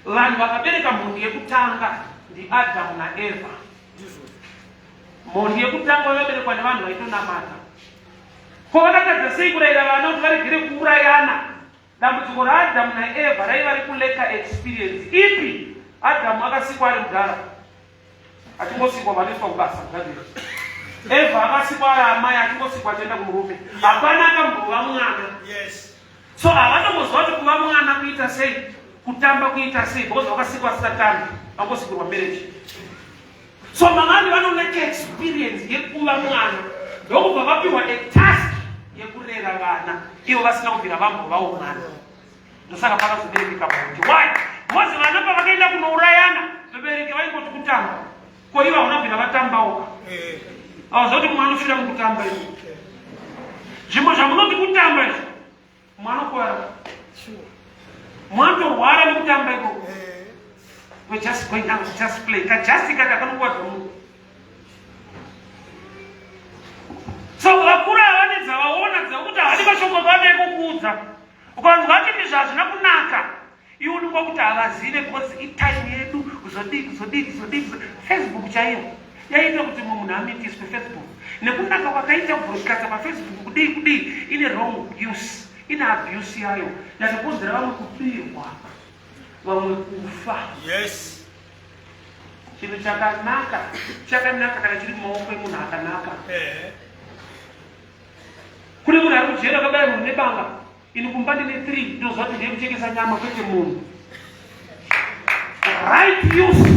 vanhu vakabereka mhuri yekutanga ndiAdhamu naEvha. Mhuri yekutanga vakaberekwa nevanhu vaitonamata. Ko vakatadza sei kurayira vana kuti varegere kuurayana? dambudziko raAdamu naEvha raiva rekuleka experience ipi. Adamu akasikwa ari mudhara, achingosikwa vanoiswa kubasa kugadira. Evha akasikwa ari amai, achingosikwa achienda kumurume. Hapana akambova mwana. So havatombozwa kuti kuva mwana kuita sei, kutamba kuita sei, because vakasikwa Satani, vangosikirwa marriage. So mangani vanoleka experience yekuva mwana, ndokubva vapiwa a task yekurera vana, ivo vasina kubvira vambovawo mwana. Ndosaka pakazobereka mauti. Why? Because vana pavakaenda kunourayana, vabereki vaingoti kutamba. Ko ivo havana vatambawo. Havazoti mwana ufira mukutamba izvo. Zvimwe zvamunoti kutamba izvo, mwana kuwara. Mwana torwara nekutamba izvo. We're just going out to just play. Kajasika kakanokuwadza munhu. So vakuru havane dzavaona dzakuti havadi mashoko vane ekukuudza. Ukanzwa kuti izvo hazvina kunaka, iwe unonga kuti havazive because itime yedu kuzodiki. Facebook chaiyo yaita kuti munhu amitiswe Facebook. Nekunaka kwakaita broadcast paFacebook kudii ine wrong use, ine abuse yayo yatokonzera vamwe kubirwa, vamwe kufa.
Yes.
Chinhu chakanaka kana chiri mumaoko emunhu akanaka. Kune munhu ari kujera akabaya munhu nebanga, ini kumba ndine 3 ndozva kuti ndiye kuchengesa nyama kwete munhu. Right use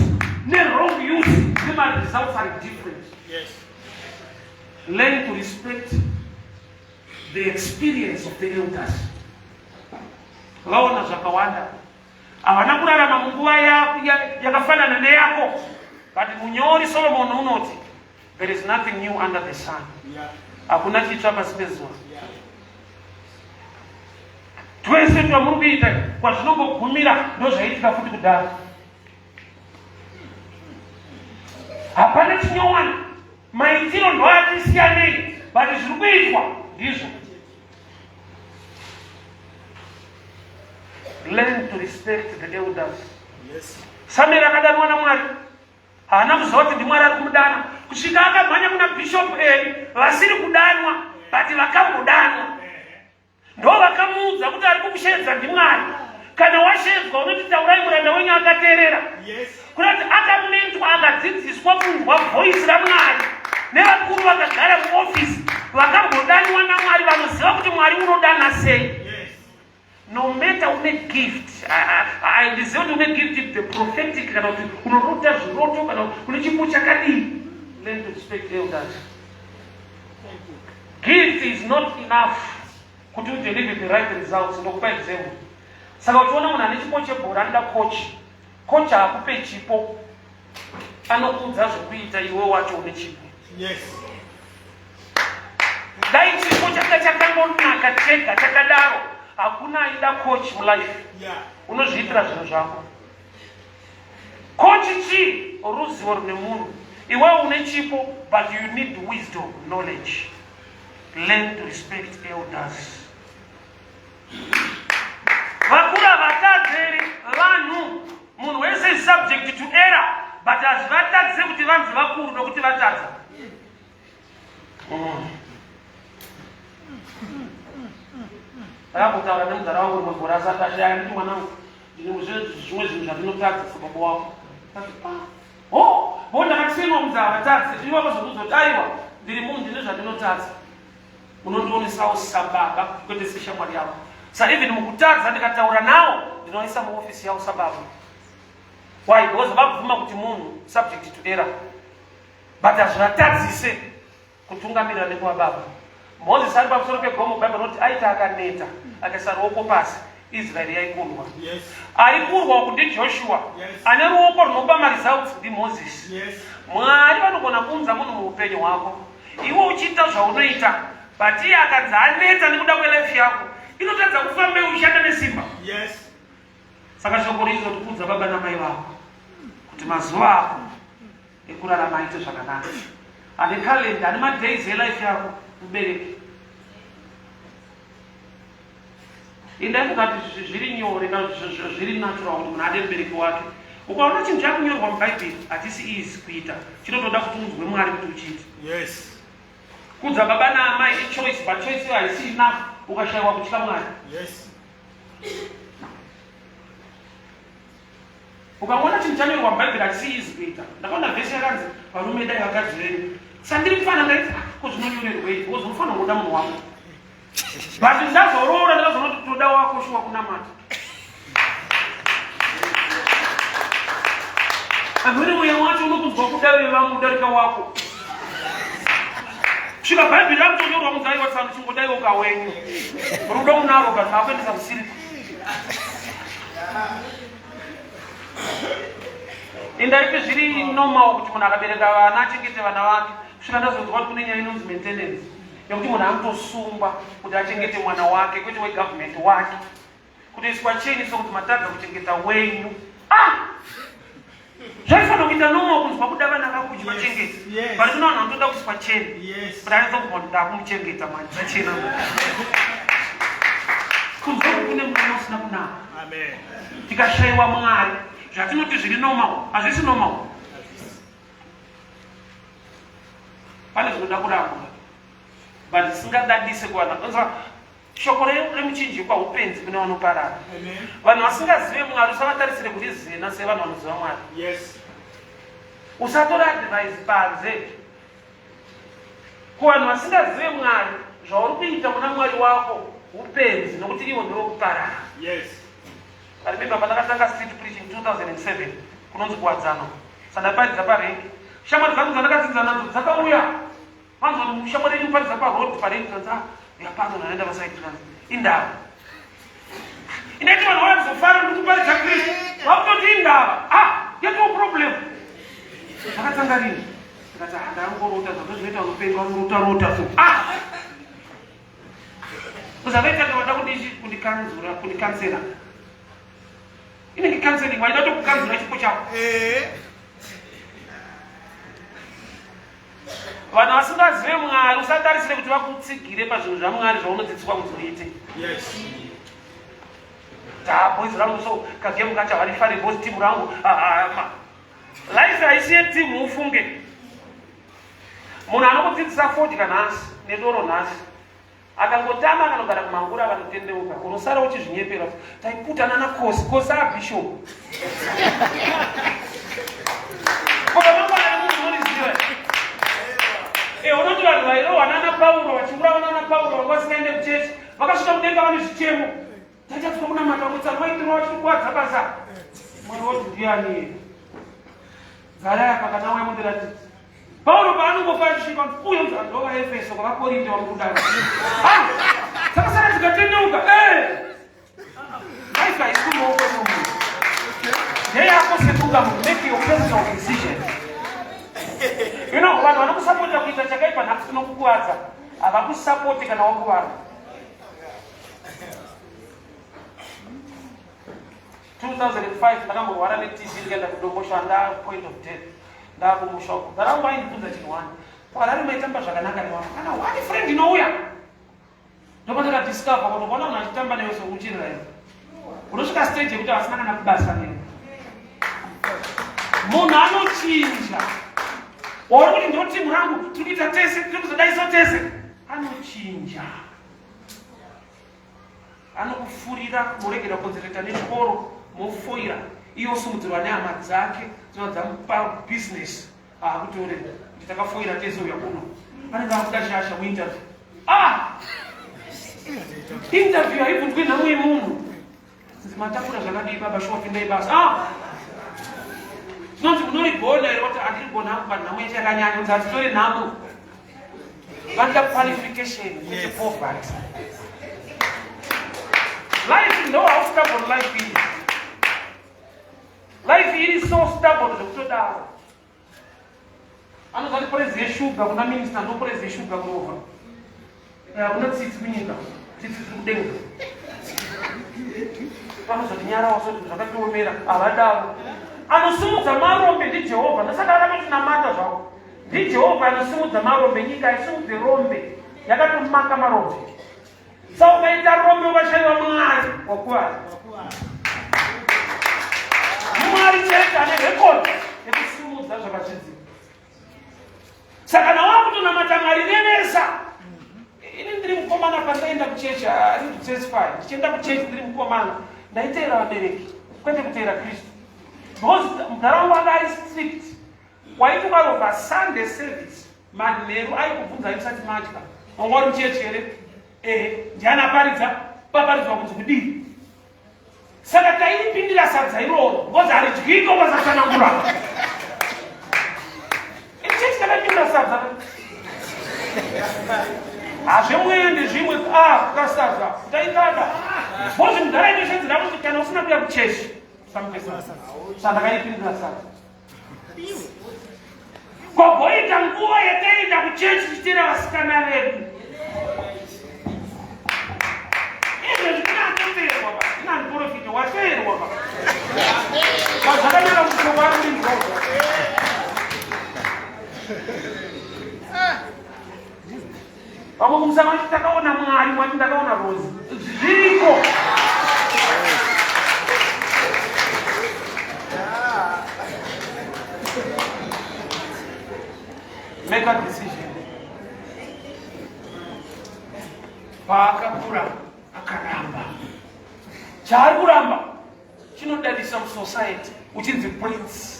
ne-wrong use, the results are different.
Yes.
Learn to respect the experience of the elders. Vaona zvakawanda. Havana kurarama munguva yakafanana neyako. But munyori Solomon unoti, there is nothing new under the sun. Hakuna chitsva pasi pezuva. Twese twamuri kuita kwazvinombogumira ndozvaitika futi kudhara. Hapana chinyowana. Maitiro ndo atisiyanei, but zviri kuitwa ndizvo. Learn to respect the elders.
Yes.
Samuel akadanwa naMwari, haana kuziva kuti ndiMwari ari kumudana. Kusvika akamhanya kuna Bishop Eli, vasiri kudanwa, but vakambodanwa. Ndo vakamuudza kuti ari kukushedza ndiMwari. Kana washedzwa unoti taurai muranda wenyu akateerera.
Yes.
Kuti akamunenzwa akadzidziswa kunzwa voice raMwari. Nevakuru vakagara muofisi vakambodanwa naMwari vanoziva kuti Mwari unodana sei. No matter une gift, I deserve to make gift the prophetic, kana kuti unorota zviroto kana une chipo chakadii. Learn to respect elders. Gift is not enough kuti udeliver the right results. Ndokupa example. Saka uchiona munhu ane chipo chebhora anoda coach haakupe chipo, anokuudza zvokuita iwe wacho une chipo.
Yes.
Dai chipo chakangonaka chega chakadaro, hakuna aida coach mulife. Unozviitira zvinhu zvako. Coach chi ruzivo rune munhu. Iwe une chipo, but you need wisdom, knowledge. Learn to respect elders. Vakura vatadzeri vanhu, munhu wese is subject to error, but hazvivatadze kuti vanzi vakuru nokuti vatadza. Akutaura nemuzara wangu rimwe asati ashaya nditi mwanangu, ndine zvimwe zvinhu zvandinotadza sababa wako. Ndakatisenwa muzara vatadze, iwe vazokuudza kuti aiwa, ndiri munhu ndine zvandinotadza. Unondionesawo sababa kwete seshamwari yako. Saka even mukutadza ndikataura nawo ndinoisa muofisi yawo sababa. Why? Because vakubvuma kuti munhu subject to error, but hazvivatadzise kutungamirira nekuva baba. Moses ari pamusoro pegomo Bible noti aita akaneta akaisa ruoko pasi, Israeri yaikurwa.
Yes.
Ari kurwa kuti Joshua.
Yes.
Ane ruoko rinopa maresults ndi Moses.
Yes.
Mwari vanogona kuunza munhu muupenyu hwako, iwe uchiita zvaunoita, but iye akanzi aneta nekuda kwelife yako, inotadza kufambe ushanda nesimba.
Yes.
Saka shoko rizo tikudza baba namai vako kuti mazuva ako ekurarama aite zvakanaka. Ane kalenda, ane madays elife yako ubereke. Indai mukati zviri nyore kana zviri natural kuti munhu ade mubereki wake. Ukaona chinhu chakunyorwa muBhaibheri hatisi easy kuita, chinotoda kuti unzwe Mwari kuti uchiite.
Yes.
Kudza baba naamai ichoice, but choice haisi enough ukashayiwa kutya Mwari.
Yes.
ukamona chinhu chanyorwa mubhaibheri achisiizi kuita. Ndakaona vhesi yakanzi varume dai vakadzi venyu. Sandiri kufana ndaiti kuzvinonyorerwei wozofanira kuda munhu wako. But ndazoroora ndakazonoti toda wako shuwa kunamata. Amweni mweya wacho unokunzwa kuda vevamwe kudarika wako. Svika bhaibheri rakutonyorwa kunzai vatsanu chingodaiwo kawenyu. Rudo munaro but hakuendesa kusiri. Indaipe zviri normal kuti munhu akabereka vana achengete vana vake. Svika ndazonzwa kuti kune nyaya inonzi maintenance. Yekuti munhu anotosungwa kuti achengete mwana wake kwete wegovernment wake. Kutoiswa cheni sokuti matadza kuchengeta wenyu. Zvaifanira kuita normal kunzwa kuda vana vako kuti vachengete. But kuna vanhu vanotoda kuiswa cheni. But anozogona kuti akumuchengeta mwana dzachena. Kunzwa kuti kune mwana usina kunaka.
Amen.
Tikashayiwa Mwari. Zvatinoti zviri normal, hazvisi normal. Pane zvinoda kurapwa. But zisingadadise kuvanhu. Kunzwa shoko remuchinjikwa upenzi kune vanoparara. Vanhu vasingazive Mwari usavatarisire kuti zina sevanhu vanoziva Mwari.
Yes.
Usatora advice panze. Kuvanhu vasingazive Mwari, zvauri kuita muna Mwari wako upenzi nokuti ivo ndovokuparara.
Yes.
I remember pandakatanga street preaching 2007 kunonzi kuwadzano. Sandaparidza parengi. Shamwari dzangu dzandakatsinza nadzo dzakauya. Vanzwa kuti shamwari yedu paridza paroad parengi kanza yapano naenda vasaiti kanza. Indava. Ineti vanhu vakuzofara nekuparidza Kristu. Vakutoti indava. Yato problem. Vakatanga rini? Ndikati ndangorota zvazvinoita unopenga unorota so. Uzavaita kuti vada kundikansera. Inenge counseling waida tokukanzura chipo chako. Vanhu vasingazive Mwari usatarisire kuti vakutsigire pazvinhu zvaMwari zvaunodzidziswa kuti uite.
Yes.
Boys rangu so kagemu kacha varifare boss team rangu. Life haisi yetimu ufunge. Munhu anokudzidzisa 40 kana nhasi nedoro nhasi. Akangotama kanogara kumangura vanotendeuka. Unosara uchizvinyepera. Taiputana nakosi abishop. Unoti vanhu vairohwa nana Paulo vachiura nana Paulo vanga vasingaende kuchechi. Vakasvika mudenga vane zvichemo. Taitatsva kunamata mutsaro waitirwa vachikuwadza basa. Mwari woti ndiani. Zara pakana wamudiratidza. Paulo paanongofa achisvika uye muzvanhu wavaefeso kwavakorinde wamukudaro. Saka saka tikatendeuka. Life haisi kumaoko emunhu. Ndeyako sekunga munhu. Make your personal decision. Vanhu vanokusapota kuita chakaipa nhasi kunokukuwadza. Havakusapoti kana wakuvara. 2005 ndakangorwara neTB ndikaenda kudomboshwa point of death. Ndakumushoka. Ndarangu vaindibvunza chinhu wani. Parari maitamba zvakanaka nevanhu. Kana wani friend inouya. Ndopa ndakadiscover kuti ukaona munhu achitamba newe sokuchirira iwe. Unosvika stage yekuti havasina kana kubasa newe. Munhu anochinja. Wauri kuti ndiro timu rangu tiri kuita tese, tiri kuzodaiso tese. Anochinja. Anokufurira muregera konzereta nechikoro mofoira. Iyo sumudzirwa nehama dzake dzamupa business. Kutore kuti takafoira tese uya kuno. Anenge akuda shasha muinterview. Interview haibvunzwi nhamwe yemunhu. Matafura zvakadii baba shopindai basa. Zvinonzi munorigona here kuti handirigona hangu panhamo yechi yakanyanya kunzi hatitori nhamo. Vanoda qualification kuti poverty. Life ndo how stubborn life is. Life is so stubborn zvekutodaro. Anozati praise yeshuga kuna minister ndo praise yeshuga kurova. Kuna tsitsi kunyika. Tsitsi kudenga. Vanozoti nyara wasoti zvakatiomera havadaro. Anosimudza marombe ndiJehovha. Ndasaka akatoti namata zvako. NdiJehovha anosimudza marombe. Nyika haisimudze rombe. Yakatomaka marombe. Saka ukaita rombe ukashayiwa Mwari wakuwara. Mwari chete ane record yekusimudza zvakazvidzika. Saka nawakutonamata Mwari nenesa. Ini ndiri mukomana pandaenda kuchechi ari kutesify ndichienda kuchechi ndiri mukomana ndaiteera vabereki kwete kuteera Kristu because mundaraunda wanga ari strict waiti ukarova Sunday service manheru aikubvunza aisati matya wanga uri muchechi here ndiani aparidza paparidzwa kunzi kudii saka tairipindira sadza iroro because haridyiko kwasasanangura ichechi takapindira sadza hazvimwendi zvimwe kasadza taikada bozi mundaraunda zvedzida kuti kana usina kuya kuchechi sandakaipindira sadza kogoita nguva yataenda kuchechi tichitera vasikana vedu izvezvi tinatoteerwa pa inani profita wateerwa pa pazvakanaka kuti waruindroga pamwe kumusama takaona Mwari mwati ndakaona Rozi zviriko make a decision. Paakakura akaramba chaari kuramba chinodadisa musociety uchinzi prince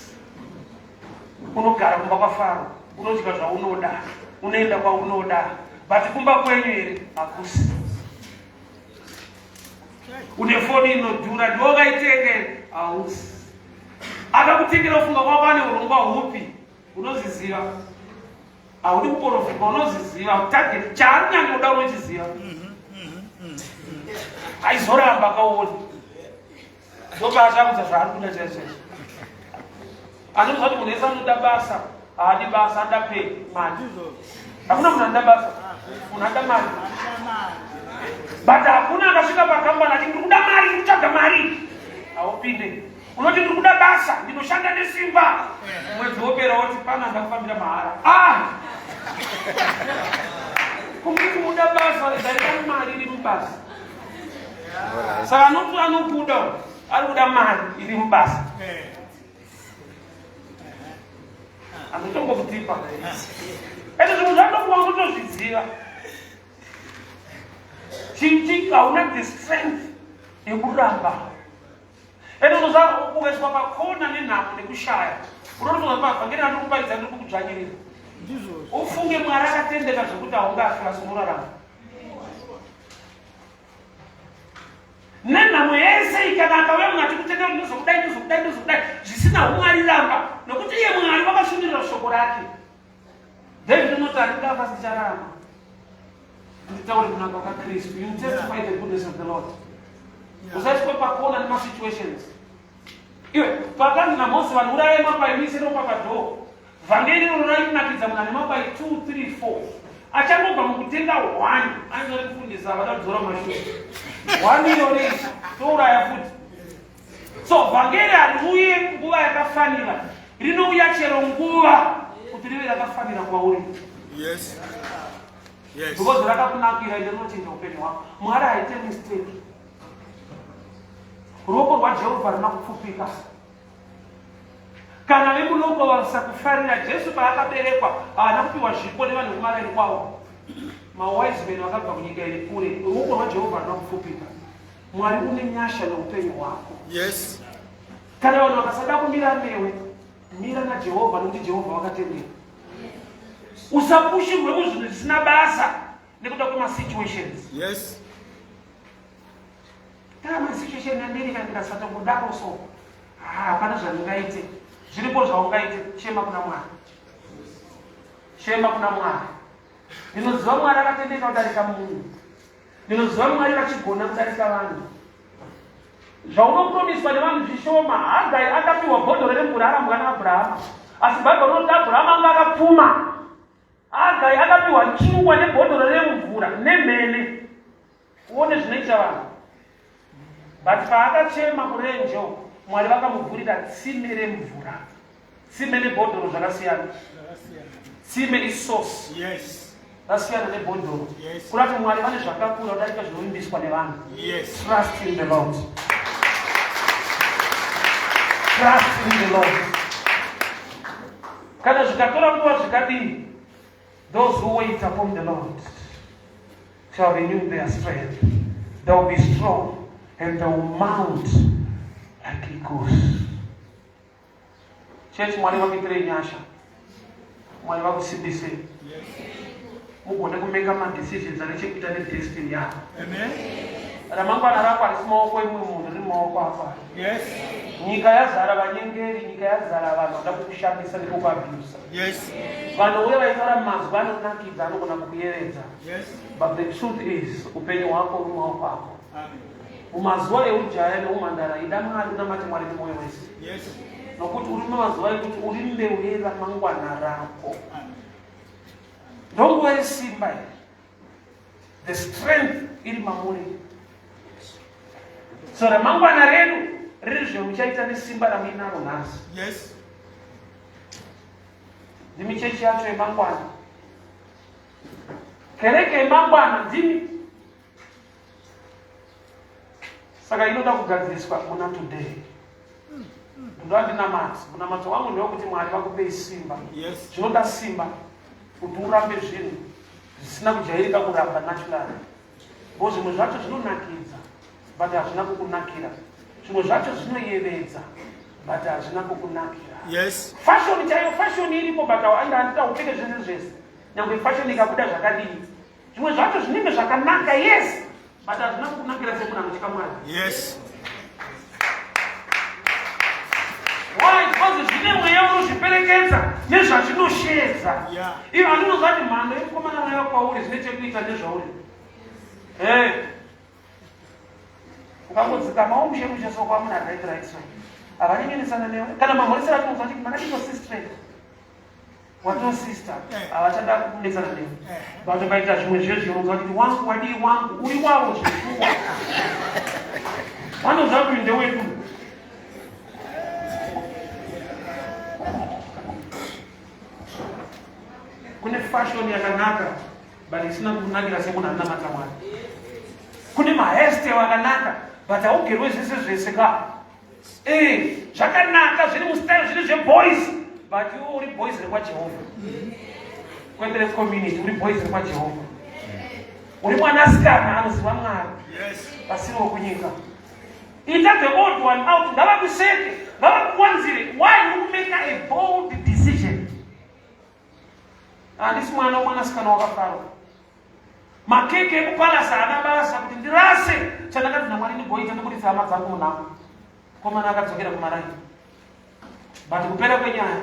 unogara kumba kwaFaro unodya zvaunoda unoenda kwaunoda but kumba kwenyu here hakusi une foni inodhura ndiwakaitenge hausi akakutengera ufunga kwako ane urongwa hupi unoziziva haudi kuprofita unoziziva target chaari nyanyoda unochiziva aizoramba akaoni ndobazvakudza zvaari kuda chaizvozvo anozva kuti munhu ese anoda basa haadi basa anoda pei mari hakuna munhu anoda basa munhu anoda mari but hakuna akasvika pakambani ati ndiri kuda mari nditsvaga mari haupinde unoti ndiri kuda basa ndinoshanda nesimba mwedzi wopera woti pana ndakufambira mahara kumiti muda basa redaita mari iri mubasa saka anoti anobuda ari kuda mari iri mubasa andotongokutipa ende zvinhu zvatokuwa kutozviziva hauna the strength yekuramba ende unozakuweswa pakona nenhamo nekushaya unotoza pavhangeri andikuparidza ndiri kukudzvanyirira ufunge Mwari akatendeka zvokuti haungafi asi unorarama nenhamo yese ikanaka uye munhu achikutendera kuti ndizokudai zvisina umwari ramba nokuti iye Mwari vakasvunirira shoko rake David unoti handingafa sicharama nditaure kunaka kwaKristu you testify the goodness of the Lord usaitwe pakona nemasituations iwe pakanzi naMozisi vanhu uraye mapai muisiro papadhoo vhangeri rino rainakidza munhu ane mapai 2, 3, 4 achangobva mukutenga 1 ainzori kufundisa vada kudzora mashure 1 irori touraya futi so vhangeri hariuye nguva yakafanira rinouya chero nguva kuti rive rakafanira kwauri because rakakunakira ende rinochinja upenyu hwako Mwari haite mistake ruoko rwaJehovha runa kupfupika kana vemunoko vasakufarira Jesu paakaberekwa haana kupiwa zvipo nevanhu vekumareri kwavo mawise men vakabva kunyika iri kure ruoko rwaJehovha runa kupfupika Mwari une nyasha neupenyu hwako kana vanhu vakasada kumira newe mira naJehovha nokuti Jehovha vakatendeka usapushirwe muzvinhu zvisina basa nekuda kwemasituations kana masituation andiri ndikasatongodaro so hapana zvandingaite zviripo zvaungaite chema kuna Mwari ndinoziva Mwari akatendeka kudarika munhu ndinoziva Mwari vachigona kudarika vanhu zvaunopromiswa nevanhu zvishoma Hagai akapiwa bhodhoro remvura arambwa naAbhurahama asi Bhaibheri rinoti Abhurahama anga akapfuma Hagai akapiwa chingwa nebhodhoro remvura nemhene uone zvinoita vanhu but paakachema kurenjo Mwari vakamuvhurira tsime remvura tsime nebhodhoro zvakasiyana tsime isource rasiyana nebhodhoro kuna kuti Mwari vane zvakakura kudarika zvinovimbiswa nevanhu trust in the Lord trust in the Lord kana zvikatora nguva zvikadii those who wait upon the Lord shall renew their strength. They will be strong and they will mount like eagles. Church, mwali wakipele nyasha. Mwali wakusibise. Mugone kumeka ma decisions anechekuita nedestiny yako.
Amen.
Ramangwana rako arisimaoko imwe munhu rimaoko apa.
Yes.
Nyika yazara vanyengeri, nyika yazara vanhu vanoda kukushandisa nekukuabhusa.
Yes.
Vanhu uye vaitaura mazwi anonakidza anogona kukuyevedza.
Yes.
But the truth is, upenyu hwako uri mumaoko ako.
Amen.
Mumazuva eujaya neumhandara ida Mwari unamate Mwari nemwoyo wese.
Yes.
Nokuti uri mumazuva ekuti uri mbeu yeramangwana rako. Don't worry, Simba. The strength iri mamuri. So ramangwana redu riri zveuchaita nesimba ramuinaro nhasi.
Yes.
Ndimi chechi yacho yemangwana. Kereke yemangwana ndimi. Saka inoda kugadziriswa kuna today. Ndandinamati. Munamato wangu ndewekuti Mwari vakupei simba.
Yes.
Zvinoda simba kuti urambe zvinhu zvisina kujairika kuramba naturally. Bo zvimwe zvacho zvinonakidza but hazvina kukunakira. Zvimwe zvacho zvinoyevedza but hazvina kukunakira.
Yes.
Fashion chaiyo fashion iripo but handita upfeke zvinhu zvese. Nyangwe fashion ikabuda zvakadii. Zvimwe zvacho zvinenge zvakanaka yes but hazvina kukunakira semunhu anotya Mwari.
Yes.
Why? Because zvine mweya unozviperekedza nezvazvinoshedza.
Yeah.
Ivo handinozvati mhando yekukomana mweya kwauri zvine chekuita nezvauri. Ukangodzikamawo mushemushe sokwa munhu akaitira iswa. Havanyengenisana newe. Kana mamhoresera atinozva kuti makadino sister. Wato sister. Havachada kunesana newe. But ukaita zvimwe zvezvo unozva kuti wangu wadii wangu uri wavo zvifuwa. Vanozva kuti ndewedu. Kune fashion yakanaka but isina kunakira semunhu anonamata Mwari. Kune mahairstyle akanaka but haugerwe zvese zvese ka. Zvakanaka zviri mustyle zviri zveboys but iwe uri boys rekwaJehovha. Kwendere community uri boys rekwaJehovha. Uri mwanasikana anoziva Mwari.
Yes.
Pasiri wokunyika. Ita the old one out. Ngavakuseke, ngavakuwanzire. Why you make a bold decision? Handisi mwana womwanasikana wakafarwa. Makeke ekupalasa anabasa kuti ndirase chandakati naMwari ndigoita ndikuditsa hama dzangu munhamo. Komana akadzokera kumaraini. But kupera kwenyaya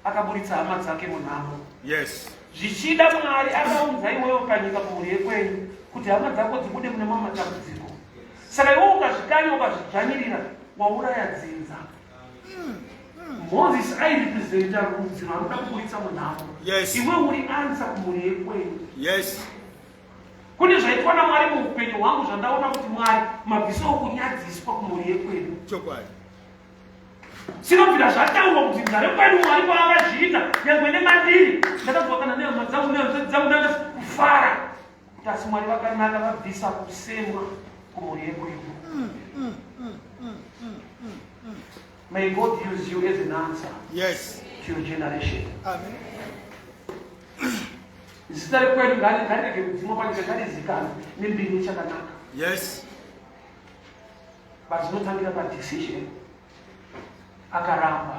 akaburitsa hama dzake munhamo.
Yes.
Zvichida Mwari akaudza iwewe panyika kumhuri yekwenyu kuti hama dzako dzibude mune mamwe matambudziko. Saka iwe ukazvikanya ukazvidzvanyirira wauraya dzinza. Moses airepresenta rudzi rwanoda kuburitsa munhamo.
Yes.
Iwe uri ansa kumhuri yekwenyu.
Yes.
Kune zvaitwa naMwari muupenyu hwangu zvandaona kuti Mwari mabviso okunyadziswa kumhuri yekwenyu.
Chokwadi.
Sinobvira zvataurwa kuti nzare kwenyu Mwari kwaakazviita nyangwe nemandiri. Ndakadzokana nehama dzangu dzangu ndakafara. Kuti asi Mwari vakanaka vabvisa kusemwa kumhuri yekwenyu. May God use you as an answer.
Yes.
To your generation.
Amen.
Zita rekwedu ngarirege kudzimwa panyika ngarizikana nembiri chakanaka.
Yes.
But zvinotangira padecision. Akaramba.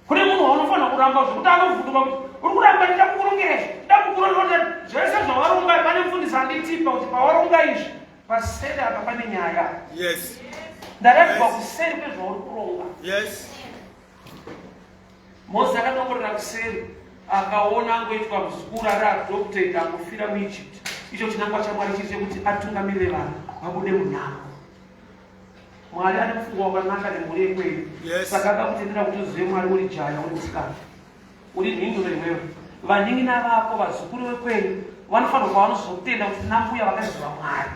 Kune munhu waunofanira kuramba zvokuti anovhunduka kuti uri kuramba ndakukurongera ndakukurongera zvese zvawaronga pane mufundisi anditipa kuti pawaronga izvi paseri apa pane nyaya.
Yes.
Ndaratidzwa kuseri kwezvauri kuronga.
Yes.
Mozisi akadongorera kuseri akaona angoitwa muzukuru ari adopted angofira muEgypt. Icho chinangwa chaMwari chiri chekuti atungamirire vanhu vabude munhamo. Mwari ane mufungo wakanaka nemhuri yekwenyu.
Yes.
Saka akakutendera kuti uzive Mwari uri jaya uri musikana. Uri nhinduro iwewe. Vaning'ina vako vazukuru vekwenyu vanofanirwa kuva vanozotenda kuti nambuya vakaziva Mwari.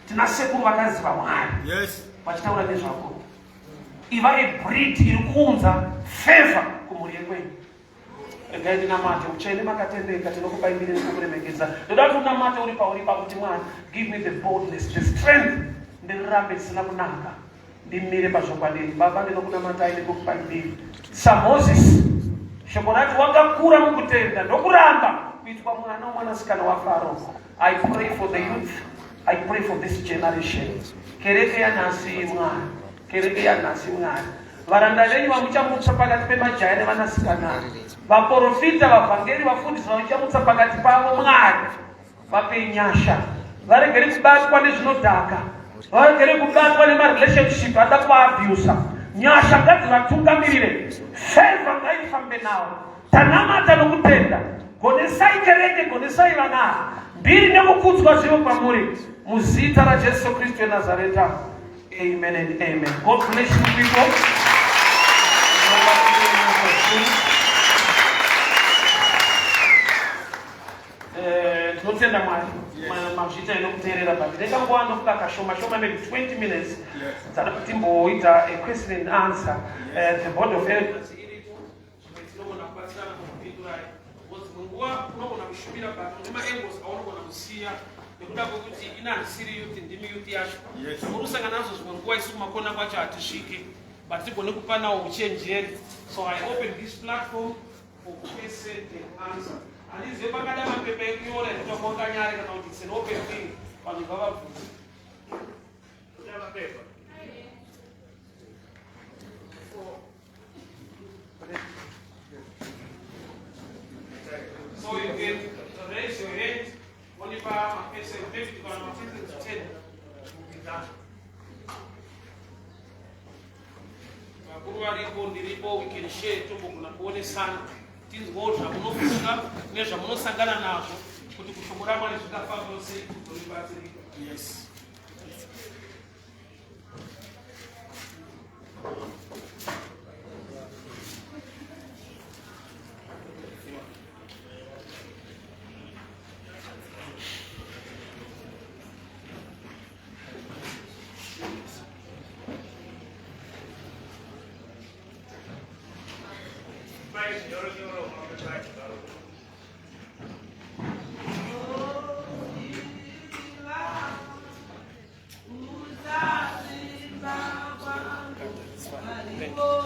Tina sekuru vakaziva Mwari.
Yes.
Vachitaura nezvako. Iva ebreed iri kuunza favor kumhuri yekwenyu. Regai ndinamate utsvene makatendeka tinokupai mbiri nekukuremekedza. Ndoda kuti unamate uri pauri pakuti Mwari give me the boldness, the strength ndirambe zvisina kunaka. Ndimire pazvokwadi. Baba ndinokunamatai nekukupai mbiri. SaMoses shoko rati wakakura mukutenda ndokuramba kuitwa mwana mwanasikana wa Faro. I pray for the youth. I pray for this generation. Kereke ya nasi mwana. Kereke ya nasi mwana. Varanda venyu vamuchamutsa pakati pemajaya nevanasikana. Vaprofita, vavhangeri, vafundisi vamuchamutsa pakati pavo Mwari. Vape nyasha. Varegere kubatwa nezvinodhaka. Varegere kubatwa nemarelationship ada kuvaabhusa. Nyasha ngadzivatungamirire. Favor ngaifambe navo. Tanamata nokutenda. Gonesai kereke, gonesai vana. Mbiri nekukudzwa zvive kwamuri. Muzita raJesu Kristu weNazareta. Amen and amen. God bless you people. Tinotenda Mwari mazvita inokuteerera bhati ndingangowa nokuda kashoma maybe 20 minutes dzada kuti timboita a question and answer. The board of elders iripo tinogona kubatsirana kupindurai because munguva unogona kushumira bhati nemaangles aunogona kusiya nekuda kwekuti inanisiri youth ndimi youth yacho munosangana nazo zvimwe nguva isi kumakona kwacho hatisviki but tigone kupanawo uchenjeri. So I open this platform for question and answer. Alize pakada mapepe ekunyora ekutokonga nyare kana kuti it's an open thing vanhu ngavabvunze. Kutama paper. So you can raise your hand only by a person 50 or 50 to 10 will be done. Vakuru varipo ndiripo we can share tombogona kuonesana. Tinzwo zvamunofunga nezvamunosangana nazvo kuti kushumura Mwari zvikafamba sei kuti ribatsirike. Yes. Thank you.